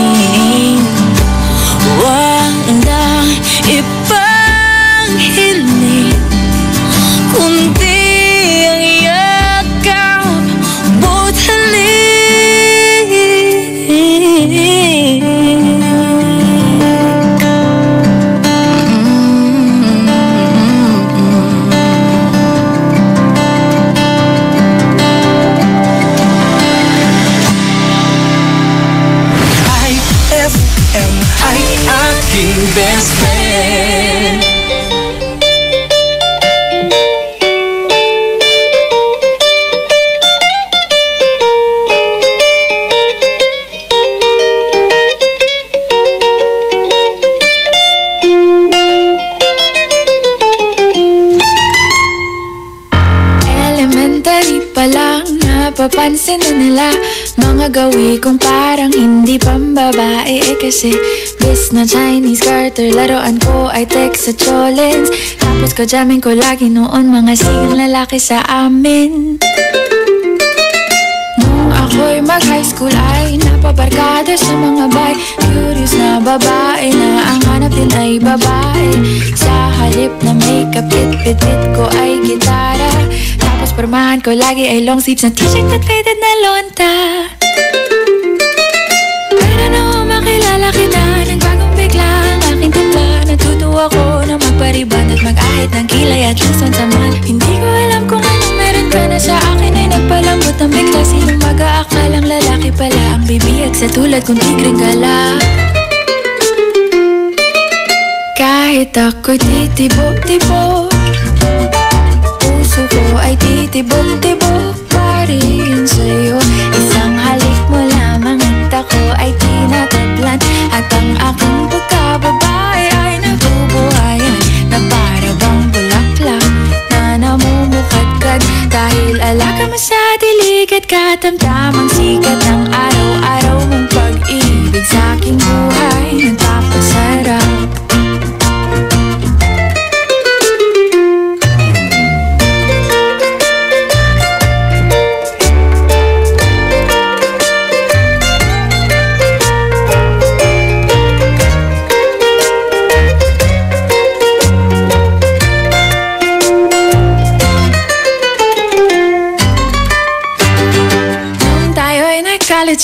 Di pa lang napapansin na nila mga gawi kong parang hindi pambabae. Kasi bis na Chinese garter, laruan ko ay Texas Cholens. Tapos jamming ko lagi noon mga sigang lalaki sa amin. Nung ako'y mag-high school ay napabarkada sa mga bay. Curious na babae na ang hanap din ay babae. Sa halip na makeup, bit ko ay gitara. Tapos pormahan ko lagi ay long sleeves na t-shirt at faded na lonta. Pero nung makilala kita, nagbagong bigla ang aking timpla. Natutuwa ko na magpariban at mag-ahit ng kilay at luson saman. Hindi ko alam kung anong meron ka na sa akin ay nagpalambot ng bigla. Sinong mag-aakalang lalaki pala ang bibiyag sa tulad kong tigring gala. Kahit ako'y titibok-tibok, puso ko ay titibok-tibok pa rin sa'yo. Isang halik mo lamang at ako ay tinatablan. At ang aking pagkababae ay nabubuhayan na para bang bulaklak na namumukadkad. Dahil alaga mo sa dilig at katamtamang sikat ng araw-araw mong pag-ibig sa aking buhay nagpapasarap.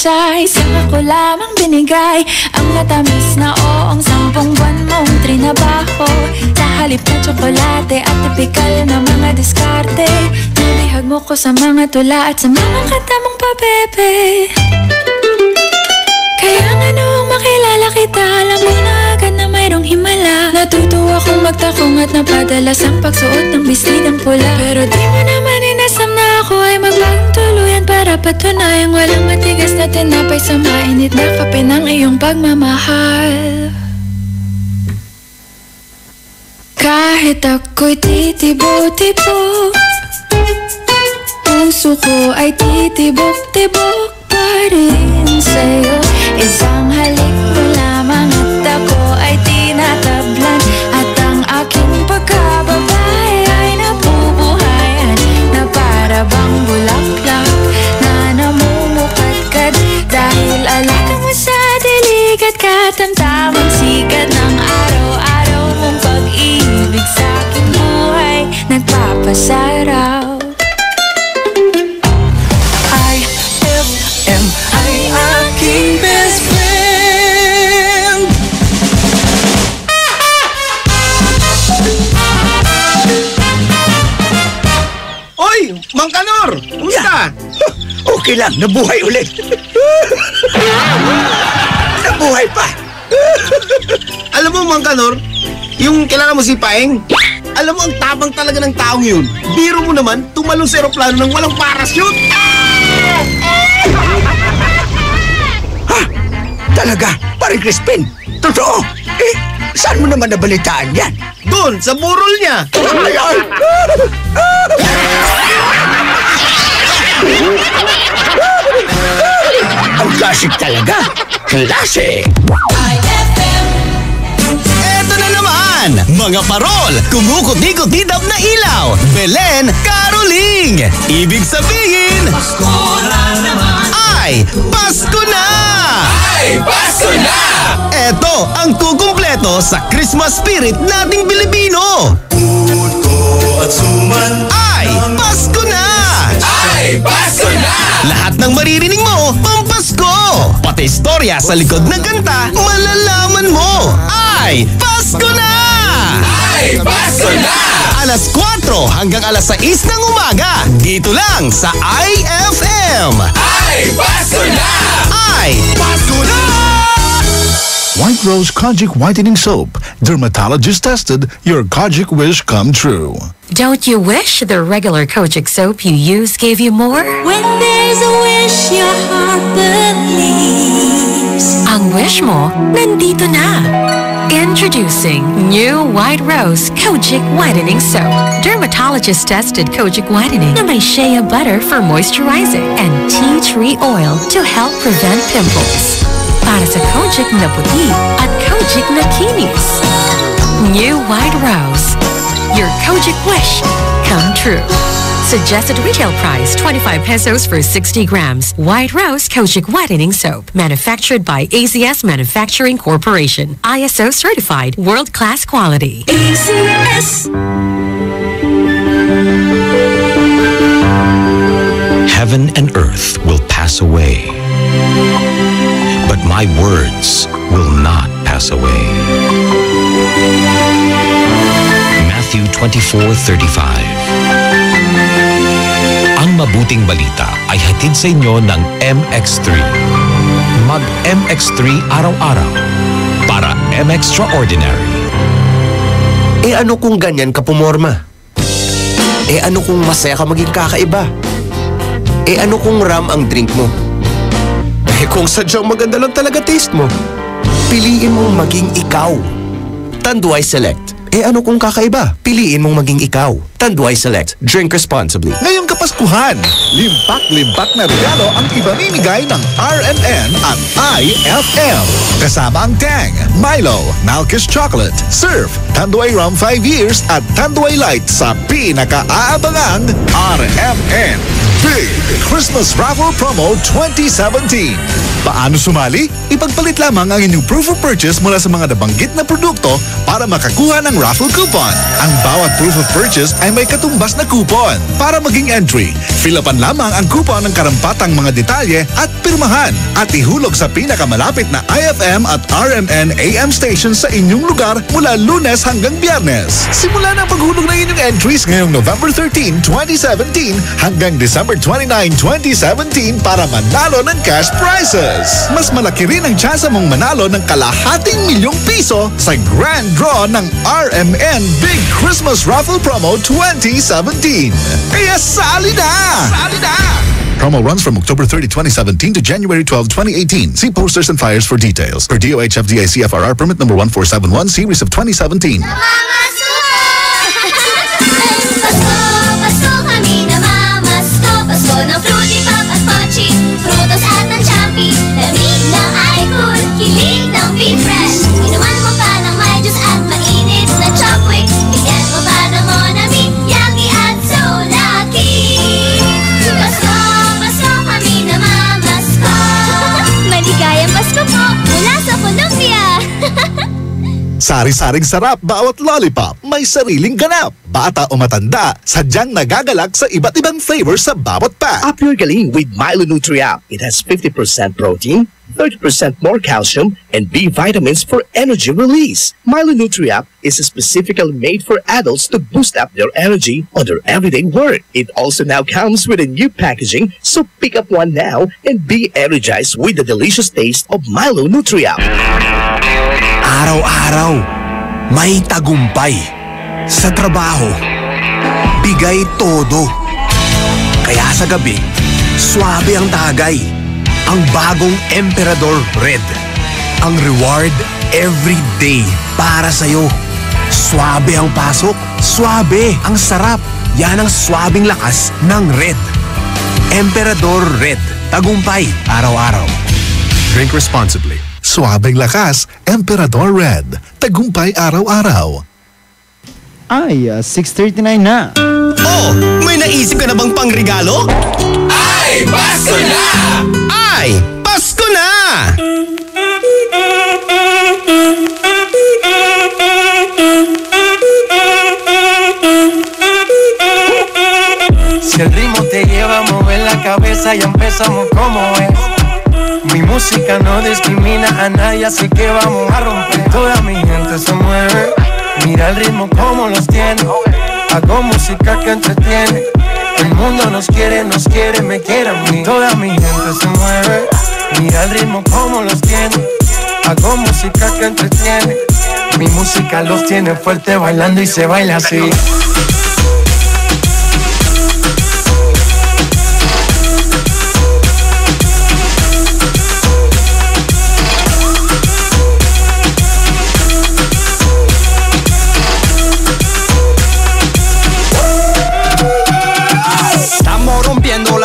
Ay isang ako lamang binigay ang matamis na oong 10 buwan mong trinabaho. Sa halip na tsokolate at tipikal na mga diskarte, nabihag mo ko sa mga tula at sa mga kanta mong pabebe. Kaya nga noong makilala kita, alam mo na agad na mayroong himala. Natutuwa kong magtakong at napadalas ang pagsuot ng bestidang pula. Pero di mo naman inasam na ako ay magbagong tuluyan para patunayang walang matigas na tinapay sa mainit na kape ng iyong pagmamahal. Kahit ako'y titibok-tibok, puso ko ay titibok-tibok pa rin sa'yo. Isang halik mo lamang at ako ay tinatablan. At ang aking pagkababae ay nabubuhayan na para bang bulaklak na namumukadkad. Dahil alaga mo sa dilig at katamtamang sikat ng araw-araw mong pag-ibig sa aking buhay nagpapasaraw. IFM ay aking best friend. Oy, Mang Kanor! Kumusta? Okay lang, nabuhay ulit. Nabuhay pa. Alam mo, Mang Kanor, yung kilala mo si Paeng, alam mo ang tabang talaga ng taong yun. Biro mo naman, tumalong sa aeroplano ng walang parachute. Ha? Talaga? Paring Crispin? Totoo? Saan mo naman nabalitaan yan? Doon, sa burol niya. Ay, ay. Ang classic talaga. Classic. Eto na naman, mga parol, kumukot-ikot-idap na ilaw, Belen Caroling. Ibig sabihin, Pasko na naman. Ay, Pasko na! Ay, Pasko na! Eto ang kukumpleto sa Christmas spirit nating Pilipino. At suman. Ay, Pasko na! Ay, Pasko na! Lahat ng maririnig mo, pampasko! Pati istorya sa likod ng kanta, malalaman mo! Ay, Pasko na! Ay, Pasko na! Alas 4 hanggang alas 6 ng umaga, dito lang sa IFM! Ay, Pasko na! Ay, Pasko na! White Rose Kojic Whitening Soap. Dermatologist tested, your Kojic wish come true. Don't you wish the regular Kojic soap you use gave you more? When there's a wish your heart believes, Ang wish mo, nandito na. Introducing new White Rose Kojic Whitening Soap. Dermatologist-tested Kojic Whitening na may shea butter for moisturizing and tea tree oil to help prevent pimples. Para sa Kojic na puti at Kojic na kinis. New White Rose. Your Kojic wish come true. Suggested retail price 25 pesos for 60 grams. White Rose Kojic Whitening Soap. Manufactured by AZS Manufacturing Corporation. ISO certified world-class quality. AZS. Heaven and earth will pass away, but my words will not pass away. Matthew 24:35. Ang mabuting balita ay hatid sa inyo ng MX3. Mag-MX3 araw-araw para M-Extraordinary. Ano kung ganyan ka pumorma? Ano kung masaya ka maging kakaiba? Ano kung ram ang drink mo? Kung sadyang maganda lang talaga taste mo, piliin mong maging ikaw. Tanduay Select. Ano kung kakaiba? Piliin mong maging ikaw. Tanduay Select. Drink responsibly. Ngayong Kapaskuhan, limpak-limpak na regalo ang ibamimigay ng RMN at IFM. Kasama ang Tang, Milo, Malkish Chocolate, Surf, Tanduay Rum 5 Years at Tanduay Light sa pinaka-aabangang RMN Big Christmas Raffle Promo 2017. Paano sumali? Ipagpalit lamang ang inyong proof of purchase mula sa mga nabanggit na produkto para makakuha ng raffle coupon. Ang bawat proof of purchase ay may katumbas na coupon. Para maging entry, fill-upan lamang ang coupon ng karampatang mga detalye at pirmahan at ihulog sa pinakamalapit na IFM at RMN AM stations sa inyong lugar mula Lunes hanggang Biyernes. Simula na ang paghulog ng inyong entries ngayong November 13, 2017 hanggang December 29, 2017 para manalo ng cash prizes. Mas malaki rin ang tsansa mong manalo ng ₱250,000 sa grand draw ng RMN Big Christmas Raffle Promo 2017. Kaya sali na! Sali na! Promo runs from October 30, 2017 to January 12, 2018. See posters and flyers for details. Per DOH FDA CFRR permit number 1471 series of 2017. Pasko ng Fruity Pop at Pochi, Frutos at ng Champi, lamig ng iCool, kilig ng Be Fresh. Inuman mo pa ng may juice at mainit na Chopwick, bigyan mo pa ng Monami, Yummy at so lucky. Pasko, Pasko kami namamasko. Maligayang Pasko po mula sa Columbia. Sari-saring sarap bawat lollipop, may sariling ganap. Bata o matanda, sadyang nagagalak sa iba't ibang flavor sa bawat pack. Up your galing with Milo Nutri-Up. It has 50% protein, 30% more calcium, and B vitamins for energy release. Milo Nutri-Up is specifically made for adults to boost up their energy on their everyday work. It also now comes with a new packaging, so pick up one now and be energized with the delicious taste of Milo Nutri-Up. Araw-araw, may tagumpay. Sa trabaho, bigay todo. Kaya sa gabi, swabe ang tagay. Ang bagong Emperador Red. Ang reward every day para sa'yo. Swabe ang pasok, swabe ang sarap. Yan ang swabing lakas ng Red. Emperador Red. Tagumpay araw-araw. Drink responsibly. Swabing lakas, Emperador Red. Tagumpay araw-araw. Ay, 6:39 na. Oh, may naisip ka na bang pangregalo? Ay, Pasko na! Ay, Pasko na! Si el ritmo te lleva a mover la cabeza, ya empezamos como es. Mi música no discrimina a nadie, así que vamos a romper. Toda mi gente se mueve, mira el ritmo como los tiene. Hago música que entretiene. El mundo nos quiere, me quiere a mí. Toda mi gente se mueve, mira el ritmo como los tiene. Hago música que entretiene. Mi música los tiene fuerte bailando y se baila así.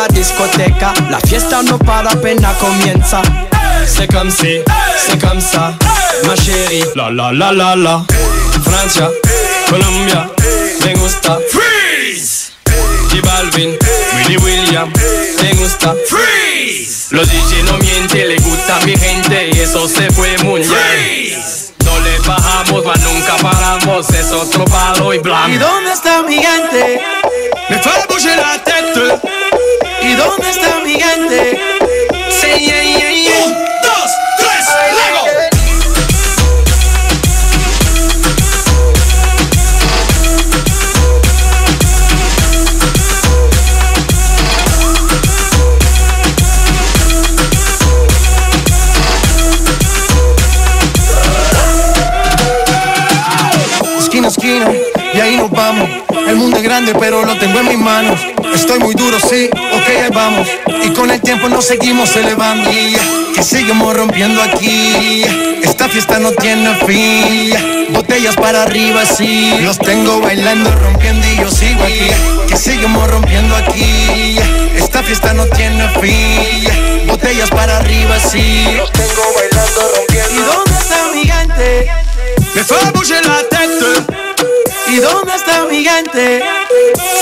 la discoteca, la fiesta no para, apenas comienza. C'est comme si, c'est comme ça, ma chérie. La la la la la. Francia, Colombia, me gusta. Freeze. J Balvin, Willy William, me gusta. Freeze. Los DJ no mienten, le gusta a mi gente y eso se fue muy bien. No le bajamos, mas nunca paramos, es otro palo y blanco. ¿Y dónde está mi gente? Me fue a bouger la tête. ¿Y dónde está mi gente? Say yeah, yeah, yeah. 1, 2, 3, Lego. Esquina a esquina, y ahí nos vamos. El mundo es grande, pero lo tengo en mis manos. Estoy muy duro, sí, ok, ahí vamos. Y con el tiempo nos seguimos elevando. Que seguimos rompiendo aquí. Esta fiesta no tiene fin. Botellas para arriba, sí. Los tengo bailando, rompiendo y yo sigo aquí. Que seguimos rompiendo aquí. Esta fiesta no tiene fin. Botellas para arriba, sí. Los tengo bailando, rompiendo. ¿Y dónde está mi gente? Me fue a bouger la tête. ¿Y dónde está mi gente?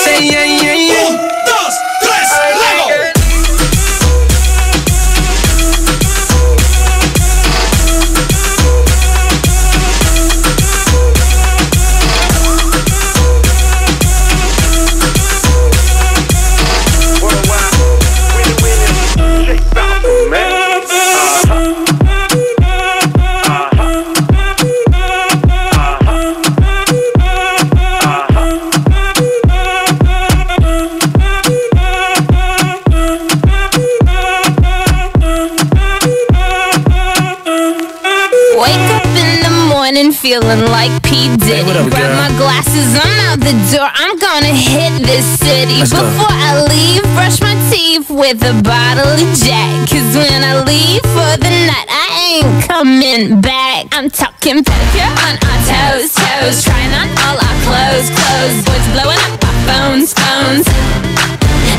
Say yeah, yeah, yeah. 1, 2, 3, Lego. Feeling like P. Diddy. Grab my glasses, I'm out the door. I'm gonna hit this city. Before I leave, brush my teeth with a bottle of Jack. Cause when I leave for the night, I ain't coming back. I'm talking pedicure on our toes, toes. Trying on all our clothes, clothes. Boys blowing up our phones, phones.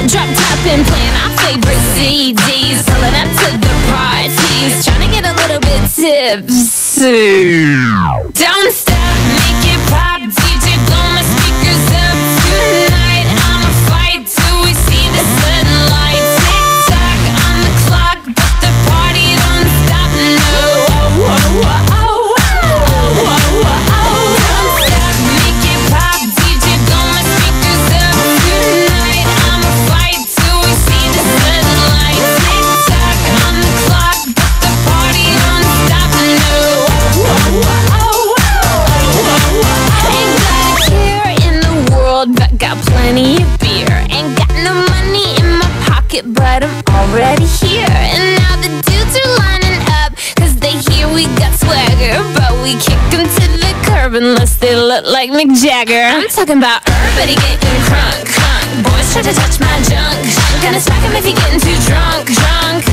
Drop top and playing our favorite CDs. Pulling up to the parties. Trying to get a little bit tipsy. Don't stop, make it pop. DJ, blow my speakers up tonight. I'ma fight till we see the sunlight. Tick tock on the clock, but the party don't stop. No. Don't stop, make it pop. DJ, blow my speakers up tonight. I'ma fight till we see the sunlight. Tick tock on the clock, but the party don't stop. No. Ain't got a care in the world, but got plenty of beer. Ain't got no money in my pocket, but I'm already here. And now the dudes are lining up, cause they hear we got swagger. But we kick them to the curb unless they look like Mick Jagger. I'm talking about everybody getting crunk, crunk. Boys try to touch my junk. Gonna smack him if he getting too drunk, drunk.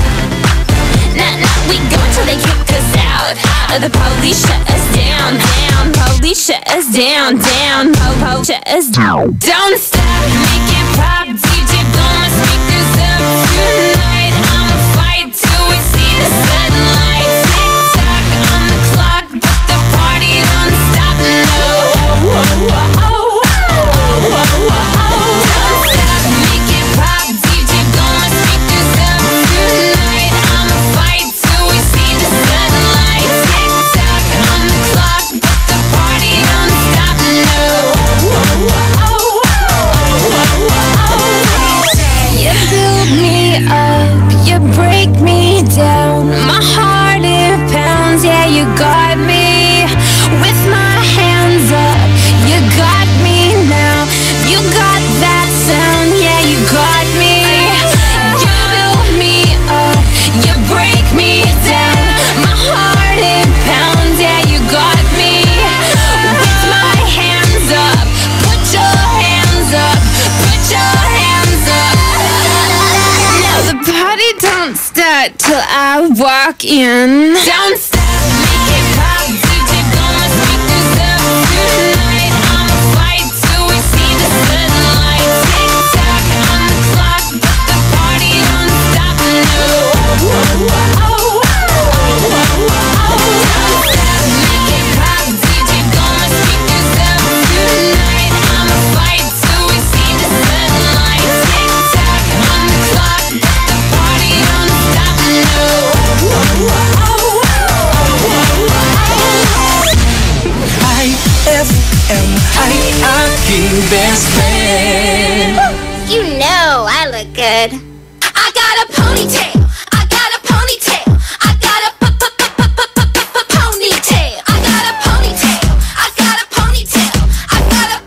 Nah, we go until they kick us out. The police shut us down, down. Police shut us down, down. Po-po shut us down. Don't stop, make it pop. DJ, blow my speakers up tonight. I'ma fight till we see the sunlight. Tick tock on the clock, but the party don't stop. No. Don't stop, make it pop. DJ, blow my speakers up tonight. I'ma fight till we see the sunlight. Tick tock on the clock, but the party don't stop. No. You build me up, you break me down. My heart it pounds, yeah, you got me. With my hands up, you got me now. You got that sound, yeah, you got me. You build me up, you break me down. My heart it pounds, yeah, you got me. With my hands up, put your hands up, put your hands up. Now the party don't start till I walk in. Don't stop, make it pop. DJ, blow my speakers up tonight. I'ma fight till we see the sunlight. Tick tock on the clock, but the party got a ponytail. I got a ponytail. I got a ponytail. I got a ponytail. I got a ponytail. I got a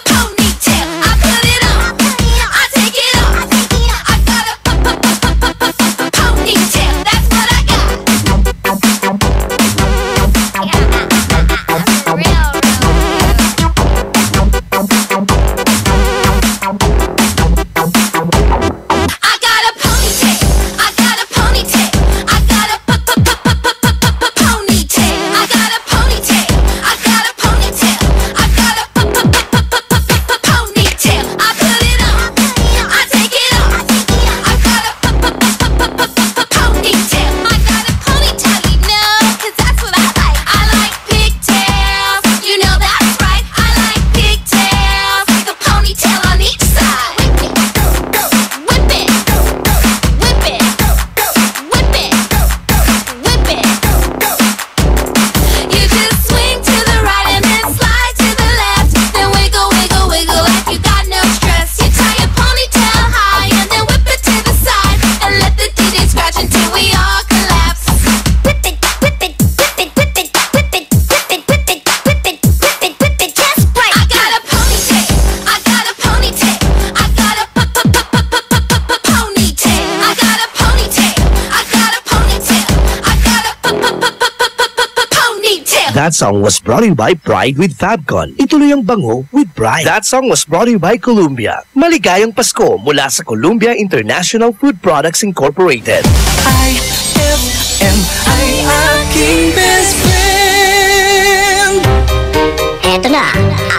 ponytail. I put it on. I take it off. I got a ponytail. That's what I got. I got a ponytail. I got a ponytail. I got a ponytail. I got a ponytail. I got a ponytail. I got a ponytail. I put it on. I take it off. I got a ponytail. I got a ponytail, you know, 'cause that's what I like. I like pigtails, you know that's right. I like pigtails, like a ponytail on each side. Whip it, whip it, whip it, whip it. You just swing to the right and then slide to the left. Then wiggle, wiggle, wiggle like you got no stress. You tie your ponytail high and then whip it to the side and let the DJ scratch until we all collapse. Whip it, whip it, whip it, whip it, whip it, whip it, whip it, whip it, whip it, whip it, just right. I got a ponytail. I got a ponytail. I got a ponytail. I got a ponytail. I got a ponytail. I got a ponytail. That song was brought to you by Pride with Fabcon. Ituloy ang bango with Pride. That song was brought to you by Columbia. Maligayang Pasko mula sa Columbia International Food Products Incorporated. IFM ay aking best friend. Eto na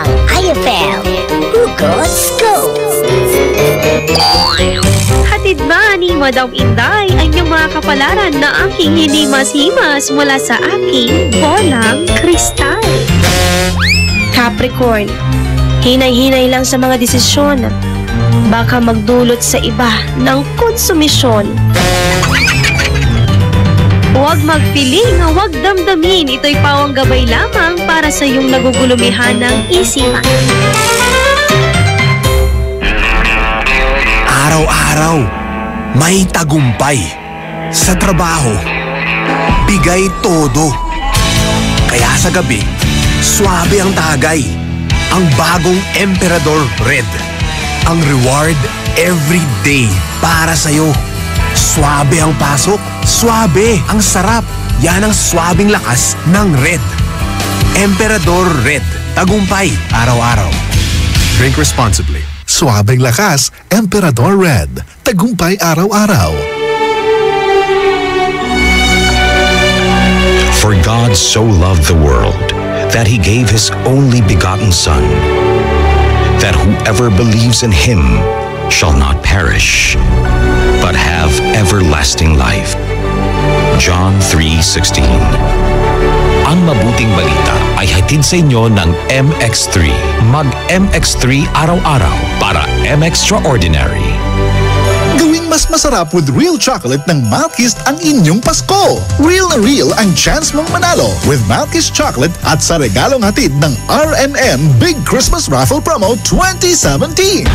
ang IFM Hugot Scoop. Hatid ba ni Madam Inday ang inyong mga kapalaran na aking hinimas-himas mula sa aking bolang kristal? Capricorn, hinay-hinay lang sa mga desisyon. Baka magdulot sa iba ng konsumisyon. Huwag magpiling, huwag damdamin. Ito'y pawang gabay lamang para sa iyong nagugulumihan ng isipan. Araw-araw, may tagumpay. Sa trabaho, bigay todo. Kaya sa gabi, swabe ang tagay. Ang bagong Emperador Red. Ang reward every day para sa'yo. Swabe ang pasok, swabe ang sarap. Yan ang swabing lakas ng Red. Emperador Red. Tagumpay araw-araw. Drink responsibly. Suabing lakas, Emperador Red. Tagumpay araw-araw. For God so loved the world that He gave His only begotten Son, that whoever believes in Him shall not perish, but have everlasting life. John 3:16. Ang mabuting balita ay hatid sa inyo ng MX3. Mag-MX3 araw-araw para M-Extraordinary. Gawing mas masarap with real chocolate ng Malkist ang inyong Pasko. Real na real ang chance mong manalo with Malkist Chocolate at sa regalong hatid ng RMN Big Christmas Raffle Promo 2017.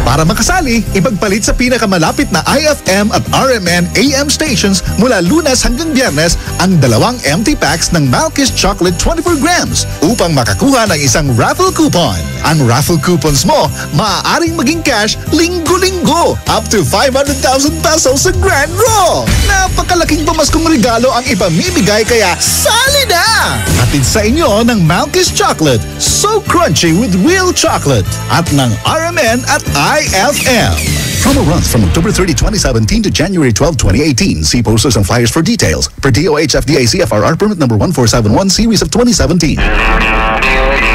Para makasali, ipagpalit sa pinakamalapit na IFM at RMN AM stations mula Lunes hanggang Biyernes ang 2 empty packs ng Malkist Chocolate 24 grams upang makakuha ng isang raffle coupon. Ang raffle coupons mo maaaring maging cash linggo-linggo up to 500,000 pesos sa Grand Draw. Napakalaking pamaskong regalo ang ipamimigay kaya sali na! Hatid sa inyo ng Malkist Chocolate, so crunchy with real chocolate at ng RMN at IFM. Promo runs from October 30, 2017 to January 12, 2018. See posters and flyers for details. Per DOH FDA CFRR permit number 1471 series of 2017.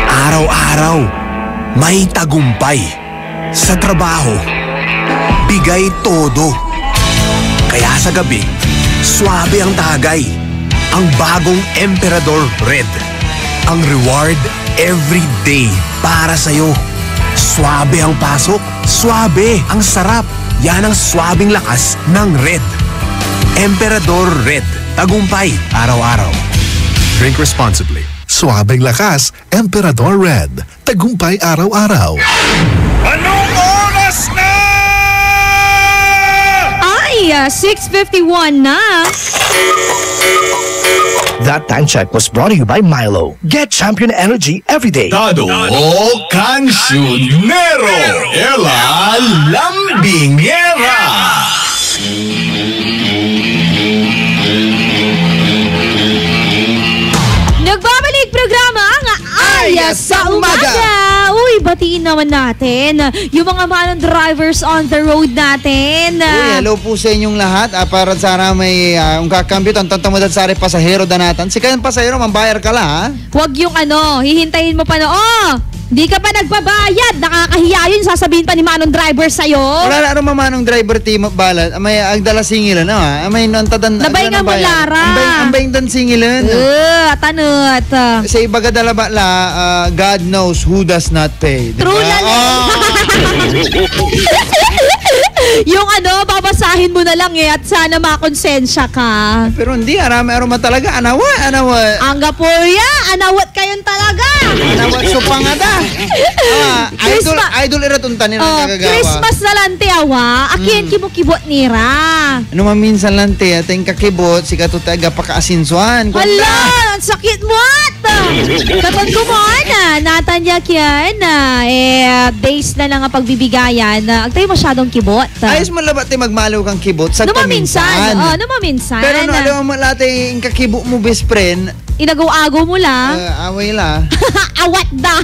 Araw-araw, may tagumpay. Sa trabaho, bigay todo. Kaya sa gabi, swabe ang tagay. Ang bagong Emperador Red. Ang reward every day para sa'yo. Swabe ang pasok, swabe ang sarap. Yan ang swabing lakas ng Red. Emperador Red. Tagumpay araw-araw. Drink responsibly. Suabing lakas, Emperador Red. Tagumpay araw-araw. Anong oras na? 6:51 na. That time check was brought to you by Milo. Get champion energy every day. Dado o Cancionero. Ela Lambingera. Nagbabalik programa ang Aya sa Umaga. Uy, batiin naman natin yung mga manong drivers on the road natin. Uy, hello po sa inyong lahat. Para sana may kakambit ang tantamudan sa pasahero danatan. Si kayang pasahero, mambayar ka la, ha? Huwag yung hihintayin mo pa na, di ka pa nagbabayad. Nakakahiya yun. Sasabihin pa ni manong driver sa'yo. Wala na anong mamanong driver team balat. May agdala singilan na, ha? May nantadan. Nabay nga mo, Lara. Ambay dan singilan. Tanot. Sa iba gadala ba la, God knows who does not pay. Diba? True na yung babasahin mo na lang at sana makonsensya ka. Pero hindi, arama talaga. Anawat. Anggapoya, anawat kayon talaga. Anawat supangada. Idol iratuntan nila nagagawa. Christmas na lante awa. Akin kimukibot nira. Ano maminsan lante, ating kakibot, si katutaga pakaasinsuan. Hala, sakit mo at. Kapag kumana, natanyak yan. Days na lang ang pagbibigayan. Agtay masyadong kibot. Ayos mo labat magmalaw kang kibot sa paminsan. Numaminsan. Pero alam mo lati yung kakibot mo best friend, inagaw-agaw mo lang. Away la. Awat da.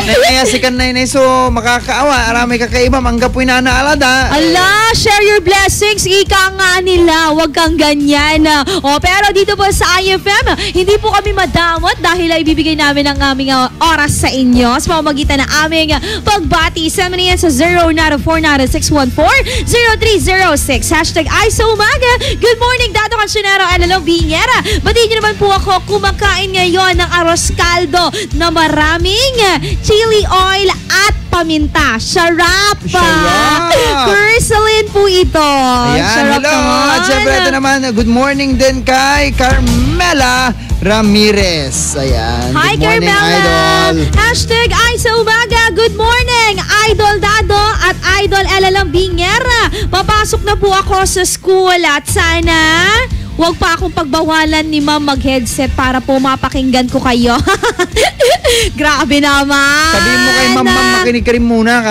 Nayasikan na yun so makakaawa. Aramay kakaiba. Manggapoy na naalada. Ala, share your blessings. Ika nga nila. Huwag kang ganyan. Pero dito po sa IFM, hindi po kami madamot dahil ay ibibigay namin ang aming oras sa inyo sa pamamagitan ng aming pagbati. Send mo na yan sa 0949-614-0306. Hashtag Ay sa Umaga. Good morning, Dado Cancionero, Ella Lambingera. Batiin nyo naman po ako kumakain ngayon ng arroz caldo na maraming chili oil at paminta. Sarap! Cursalin po ito. Ayan, hello. At syempre ito naman, good morning din kay Carmela Ramirez. Ayan. Hi, good morning, Carmela. Idol. Hashtag Ay sa Umaga. Good morning, Idol Dado at Idol Ella Lambingera. Papasok na po ako sa school at sana huwag pa akong pagbawalan ni Ma'am mag-headset para po mapakinggan ko kayo. Grabe naman. Sabihin mo kay Ma'am, makinig ka rin muna.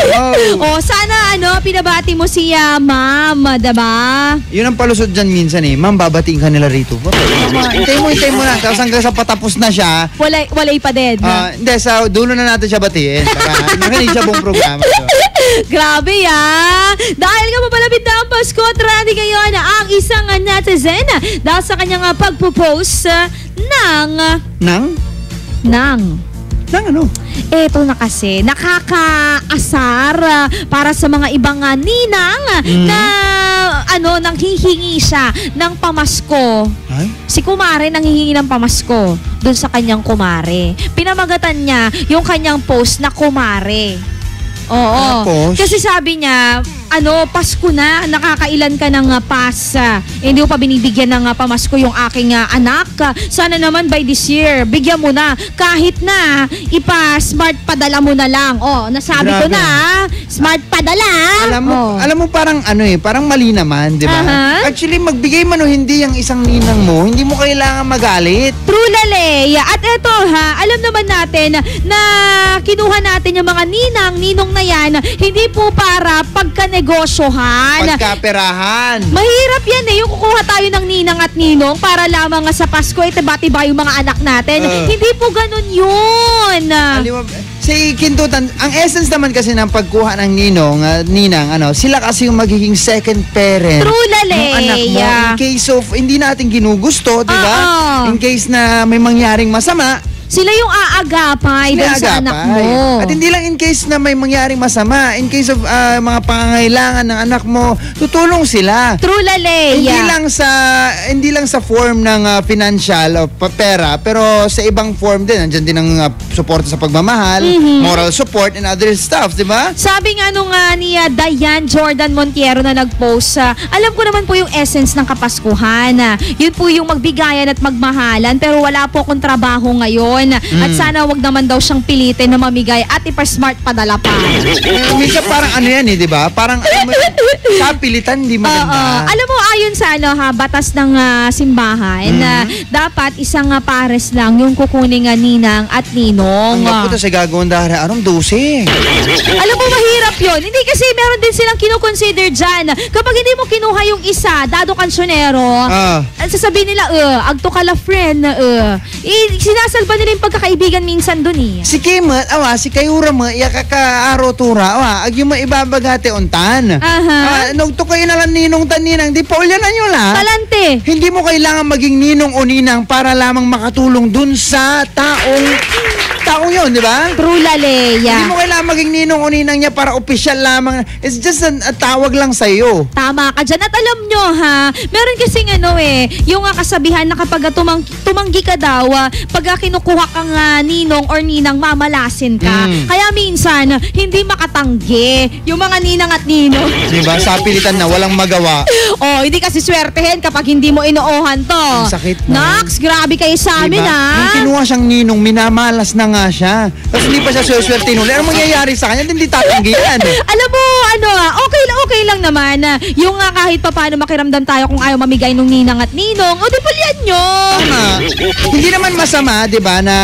Sana pinabati mo siya, Ma'am, diba? Yun ang palusod dyan minsan Ma'am, babatiin ka nila rito. Hintay mo na. Tapos hanggang sa patapos na siya. Walay pa din. Hindi, sa dulo na natin siya batiin. Para makinig siya buong programa. Grabe dahil nga mapalapit na ang Pasko at ready ngayon ang isang netizen dahil sa kanyang pagpo-post ng ano? Eto na kasi, nakakaasar para sa mga ibang ninang na nang hihingi siya ng pamasko. Ay? Si kumare nang hihingi ng pamasko dun sa kanyang kumare. Pinamagatan niya yung kanyang post na kumare. Oo. Tapos? Kasi sabi niya, Pasko na, nakakailan ka ng pas. Hindi ko pa binibigyan ng pamasko yung aking anak. Sana naman by this year, bigyan mo na. Kahit na, ipa-smart padala mo na lang. Nasabi ko na, smart padala. Alam mo parang parang mali naman, di ba? Actually, magbigay man o hindi yung isang ninang mo, hindi mo kailangan magalit. True lale. At eto alam naman natin na kinuha natin yung mga ninong na yan, hindi po para pagkanegosyohan. Pagkaperahan. Mahirap yan yung kukuha tayo ng ninang at ninong para lamang sa Pasko ay tiba-tiba yung mga anak natin. Hindi po ganun yun. Si Kintutan, ang essence naman kasi ng pagkuha ng ninang, sila kasi yung magiging second parent. True lale. Ng anak mo. In case of, hindi natin ginugusto, di ba? In case na may mangyaring masama, sila yung aagapay doon sa anak mo. At hindi lang in case na may mangyaring masama, in case of mga pangangailangan ng anak mo, tutulong sila. True lale. Hindi lang sa form ng financial o pera, pero sa ibang form din. Nandiyan din ang suporta sa pagmamahal, moral support, and other stuff, di ba? Sabi nga ni Diane Jordan Montiero na nag-post, alam ko naman po yung essence ng Kapaskuhan. Yun po yung magbigayan at magmahalan, pero wala po akong trabaho ngayon. yun. At sana wag naman daw siyang pilitin na mamigay at ipa-smart padala pa. Minsan parang ano yan di ba? Parang sa pilitan, di maganda. Alam mo, ayon sa batas ng simbahan, dapat isang pares lang yung kukuning ninang at ninong. Ang maputa sa gagawin dahil arong 12. Alam mo, mahirap yun. Hindi kasi meron din silang kinukonsider dyan. Kapag hindi mo kinuha yung isa, dado kansyonero, sasabihin nila, agto ka la friend, sinasalba nila yung pagkakaibigan minsan dun eh. Si Kimat, si Kayura mo, kakaaro tura, ag yung maibabagate untan. Nagto kayo nalang ninong taninang, di pa ulyanan nyo lang. Talante. Hindi mo kailangan maging ninong o ninang para lamang makatulong dun sa taong yun, di ba? True Laleya. Hindi mo kailangan maging ninong o ninang niya para opisyal lamang. It's just a tawag lang sa'yo. Tama ka dyan. At alam nyo meron kasing yung kasabihan na kapag tumanggi ka daw, pag kinukuha kang ninong or ninang, mamalasin ka. Kaya minsan, hindi makatanggi yung mga ninang at ninong. Di ba? Sa pilitan na, walang magawa. Hindi kasi swertehin kapag hindi mo inuohan to. Ang sakit na. Nax, grabe kayo sa amin Nung kinuha siyang ninong, minamalas na nga siya. Tapos hindi pa siya swerte nun. Ano mangyayari sa kanya? Hindi tatanggi yan. Alam mo, okay lang naman. Yung kahit pa paano makiramdam tayo kung ayaw mamigay nung ninang at ninong, di pulyan nyo. Tama. Hindi naman masama, di ba, na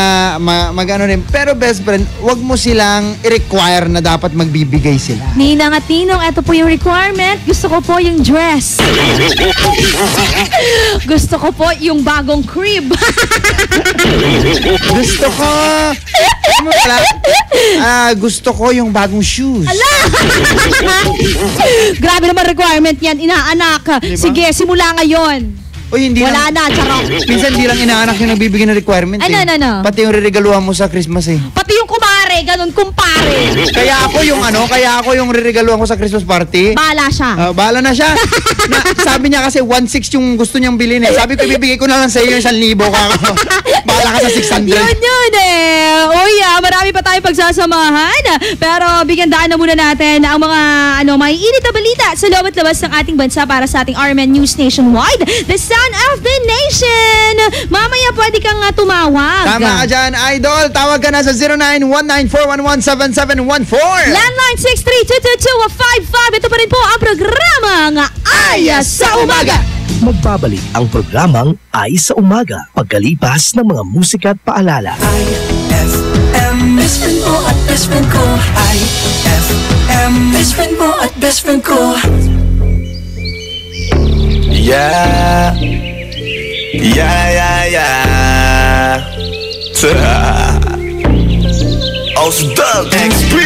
mag-ano rin. Pero best friend, wag mo silang i-require na dapat magbibigay sila. Ninang at ninong, eto po yung requirement. Gusto ko po yung dress. Gusto ko po yung bagong crib. Gusto ko gusto ko yung bagong shoes. Ala! Grabe naman requirement yan, inaanak. Diba? Sige, simula ngayon. Wala na, charot. Minsan di lang inaanak yung nagbibigay ng requirement. Ano? Pati yung reregaluhan mo sa Christmas Pati yung kumare, ganun, kumpare. Kaya ako yung reregaluhan ko sa Christmas party. Bahala siya. Bahala na siya. Sabi niya kasi 1,600 yung gusto niyang bilhin Sabi ko, ibibigay ko na lang sa iyo yung 1,000 ka. Bahala ka sa 600. Yun marami pa tayong pagsasamahan. Pero bigyan daan na muna natin ang mga maiinit na balita sa loob at labas ng ating bansa para sa ating RMN News Nationwide. The Sound of the Nation. Mamaya pwede kang tumawag. Tama ka dyan, Idol. Tawag ka na sa 0919-411-7714. Landline 63222-55. Ito pa rin po ang programang Ay sa Umaga. Magbabalik ang programang Ay sa Umaga pagkalipas ng mga musika at paalala. IFM, best friend mo at best friend ko. IFM, best friend mo at best friend ko. Yeah. Ausdal XP.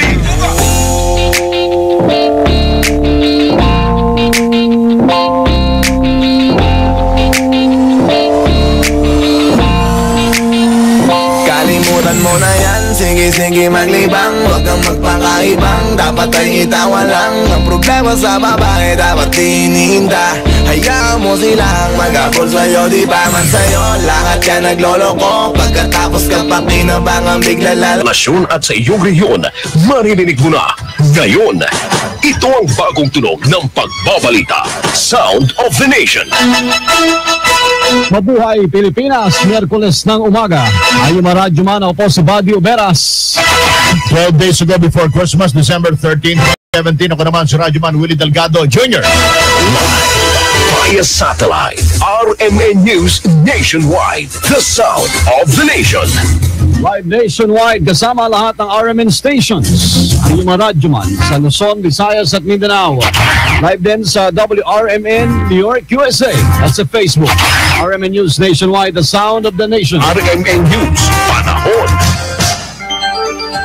Kalimutan mo na yan, sige maglibang. Huwag kang magpakaibang, dapat ay itawa lang. Ang problema sa babae, dapat tininda. Hayaan mo silang mag-abol sa'yo, di ba man sa'yo lahat ka nagloloko. Pagkatapos ka pa kinabangang bigla Lasyon at sa iyong rehiyon, maririnig mo na ngayon. Ito ang bagong tunog ng pagbabalita, Sound of the Nation. Mabuhay Pilipinas, Miyerkules ng umaga. Ayo Maradyo Man, ako po si Badio Beras. 12 days ago before Christmas, December 13, 2017, ako naman si Radyo Man Willie Delgado Jr. Via satellite, RMN News Nationwide, the Sound of the Nation. Live nationwide kasama lahat ng RMN stations. Ayo Maradyo Man sa Luzon, Visayas at Mindanao. Live din sa WRMN New York, USA at sa Facebook. RMN News Nationwide, the Sound of the Nation. RMN News, panahon.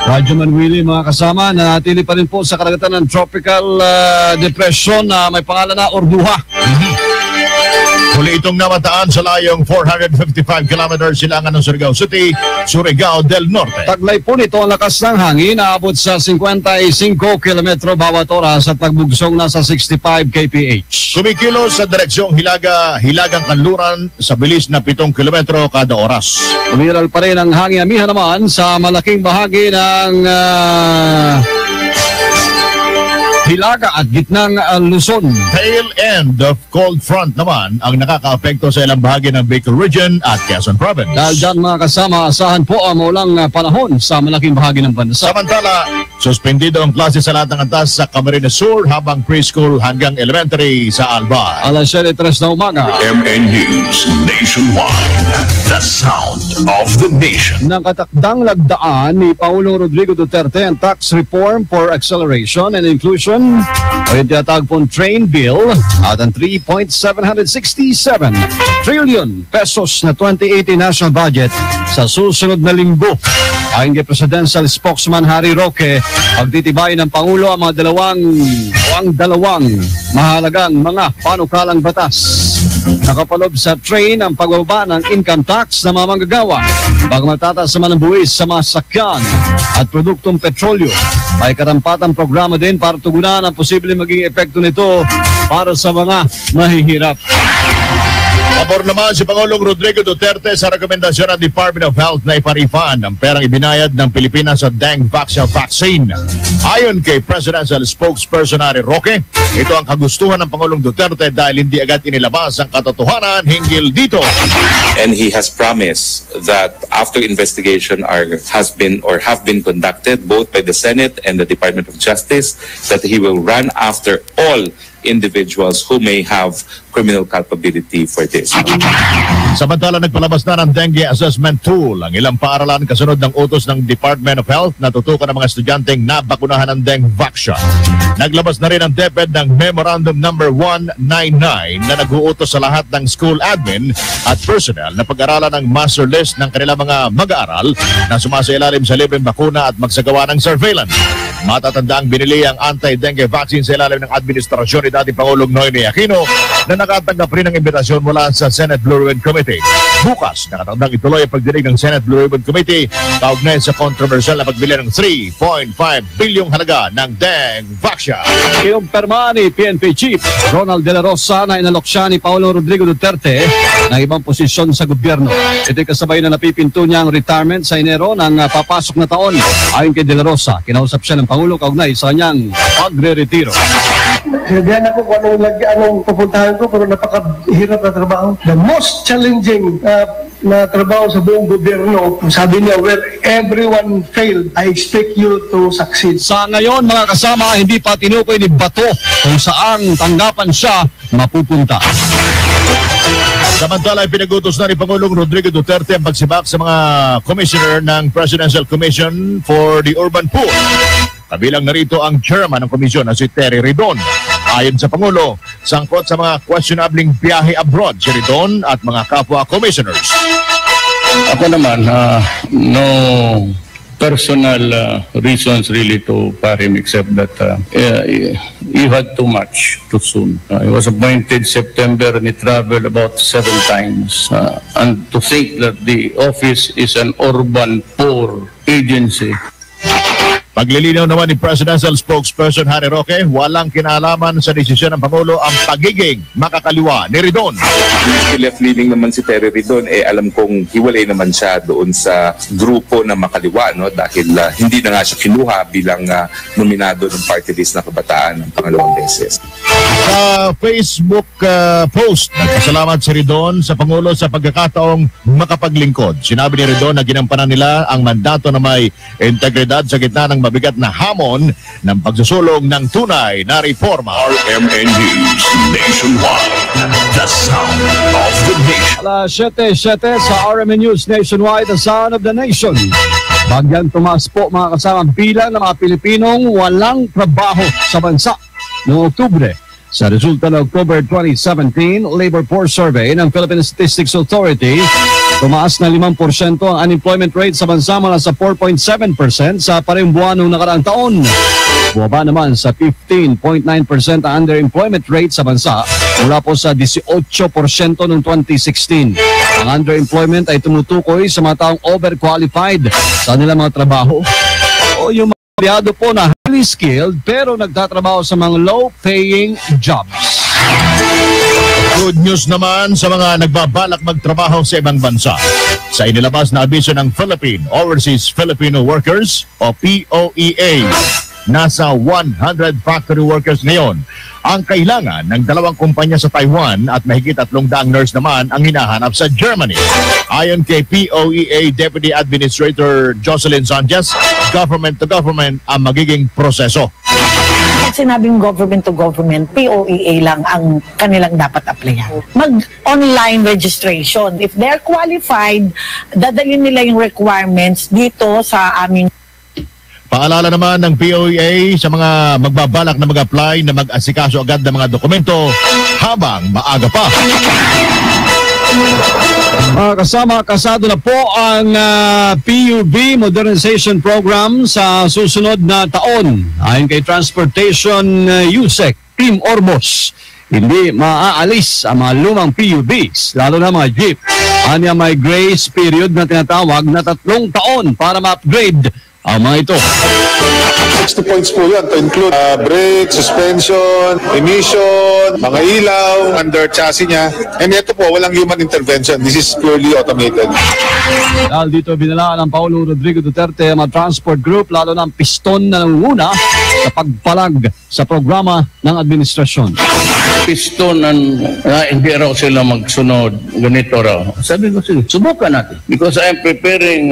Radyo Man Willie, mga kasama, nanatili pa rin po sa karagatan ng tropical depression na may pangalan na Orduha. Huli itong namataan sa layong 455 kilometers silangan ng Surigao City, Surigao del Norte. Taglay po nito ang lakas ng hangin, naabot sa 55 kilometro bawat oras at pagbugsong nasa 65 kph. Kumikilos sa direksyong hilagang kanluran sa bilis na 7 kilometro kada oras. Umiral pa rin ang hangin amihan naman sa malaking bahagi ng Hilaga at gitnang Luzon. Tail end of cold front naman ang nakakaapekto sa ilang bahagi ng Bicol Region at Quezon Province. Dahil dyan mga kasama, asahan po ang maulang panahon sa malaking bahagi ng bansa. Samantala, suspendido ang klase sa lahat ng antas sa Camarines Sur habang preschool hanggang elementary sa Albay. Alas 7:03 na umaga. MN News Nationwide, the sound of the nation. Nakatakdang lagdaan ni Pangulong Rodrigo Duterte ang tax reform for acceleration and inclusion o yung tinatawag pong train bill at ang 3.767 trillion pesos na 2018 national budget sa susunod na linggo. Ayon kay Presidential Spokesman Harry Roque, pagtitibayin ng Pangulo ang mga dalawang mahalagang mga panukalang batas. Nakapalob sa train ang pagbaba ng income tax na mga manggagawa bago matataas naman ang buwis sa mga sakyan at produktong petrolyo. May karampatang programa din para tugunan ang posibleng maging epekto nito para sa mga mahihirap. Pabor naman si Pangulong Rodrigo Duterte sa rekomendasyon ng Department of Health na iparipan ang perang ibinayad ng Pilipinas sa dengue vaccine. Ayon kay Presidential Spokesperson Harry Roque, ito ang kagustuhan ng Pangulong Duterte dahil hindi agad inilabas ang katotohanan hinggil dito. And he has promised that after investigation have been conducted both by the Senate and the Department of Justice, that he will run after all individuals who may have criminal culpability for this. Samantala, nagpalabas na ng dengue assessment tool ang ilang paaralan kasunod ng utos ng Department of Health na tutukan ng mga estudyanteng nabakunahan ng dengue vaccine. Naglabas na rin ang DepEd ng Memorandum Number 199 na nag-uutos sa lahat ng school admin at personnel na pag-aralan ng master list ng kanilang mga mag-aaral na sumasailalim sa libreng bakuna at magsagawa ng surveillance. Matatandaang binili ang anti-dengue vaccine sa ilalim ng administrasyon ni dating Pangulong Noynoy Aquino na nakatanggap rin ng imbitasyon mula sa Senate Blue Ribbon Committee. Bukas, nakatandang ituloy ang pagdinig ng Senate Blue Ribbon Committee kaugnay sa controversial na pagbili ng 3.5 bilyong halaga ng dengue vaccine. Kinumpirma ni PNP Chief Ronald De La Rosa na inalok siya ni Paolo Rodrigo Duterte ng ibang posisyon sa gobyerno. Ito'y kasabay na napipinto niya ang retirement sa Enero ng papasok na taon. Ayon kay De La Rosa, kinausap siya ng Pangulo kaugnay sa kanyang pagre-retiro. Sinadyan ako kung anong pupuntahan ko, pero napakahirap na trabaho. The most challenging na trabaho sa buong gobyerno, sabi niya, where everyone failed, I expect you to succeed. Sa ngayon, mga kasama, hindi pa tinukoy ni Bato kung saang tanggapan siya mapupunta. Samantala, pinagutos na ni Pangulong Rodrigo Duterte ang pagsibak sa mga commissioner ng Presidential Commission for the Urban Poor. Kabilang narito ang chairman ng komisyon na si Terry Ridon. Ayon sa Pangulo, sangkot sa mga questionabling biyahe abroad si Ridon at mga kapwa commissioners. Ako naman, no personal reasons really to fire him except that he had too much too soon. He was appointed September and he traveled about 7 times. And to think that the office is an urban poor agency. Paglilinaw naman ni Presidential Spokesperson Harry Roque, walang kinalaman sa desisyon ng Pangulo ang pagiging makakaliwa ni Ridon. Left-leaning naman si Terry Ridon, alam kong hiwalay naman siya doon sa grupo na makaliwa, no? Dahil hindi na nga siya kinuha bilang nominado ng party list na kabataan ng pangalawang beses. Sa Facebook post, nagpasalamat si Ridon sa Pangulo sa pagkakataong makapaglingkod. Sinabi ni Ridon na ginampanan nila ang mandato na may integridad sa gitna ng mabigat na hamon ng pagsusulong ng tunay na reforma. RMN News Nationwide, the sound of the nation. Alas 7:07 sa RMN News Nationwide, the sound of the nation. Bagyang tumaas po mga kasama bilang ng mga Pilipinong walang trabaho sa bansa noong Oktubre. Sa resulta ng October 2017 Labor Force Survey ng Philippine Statistics Authority, tumaas na 5% ang unemployment rate sa bansa mula sa 4.7% sa parehong buwan noong nakaraang taon. Bumaba naman sa 15.9% ang underemployment rate sa bansa mula po sa 18% noong 2016. Ang underemployment ay tumutukoy sa mga taong overqualified sa nilang mga trabaho o yung mga empleyado po na highly skilled pero nagtatrabaho sa mga low-paying jobs. Good news naman sa mga nagbabalak magtrabaho sa ibang bansa. Sa inilabas na abiso ng Philippine Overseas Filipino Workers o POEA, nasa 100 factory workers ngayon. Ang kailangan ng 2 kumpanya sa Taiwan at mahigit 300 nurse naman ang hinahanap sa Germany. Ayon kay POEA Deputy Administrator Jocelyn Sanchez, government to government ang magiging proseso. Pag sinabing government to government, POEA lang ang kanilang dapat applyan. Mag-online registration. If they're qualified, dadalhin nila yung requirements dito sa aming. Paalala naman ng POEA sa mga magbabalak na mag-apply na mag-asikaso agad ng mga dokumento habang maaga pa. Kasado na po ang PUB Modernization Program sa susunod na taon. Ayon kay Transportation USEC, Team Orbos, hindi maaalis ang mga lumang PUBs, lalo na mga jeep. Anya may grace period na tinatawag na 3 taon para ma-upgrade ang mga ito. 60 points po yan to include brake, suspension, emission, mga ilaw, under chassis niya. And ito po, walang human intervention. This is purely automated. Dahil dito binalaan ng Paulo Rodrigo Duterte ang mga transport group, lalo ng piston na nangunguna sa pagpalag sa programa ng administrasyon. Piston hindi raw sila magsunod, ganito raw. Sabi ko, sige, subukan natin. Because I am preparing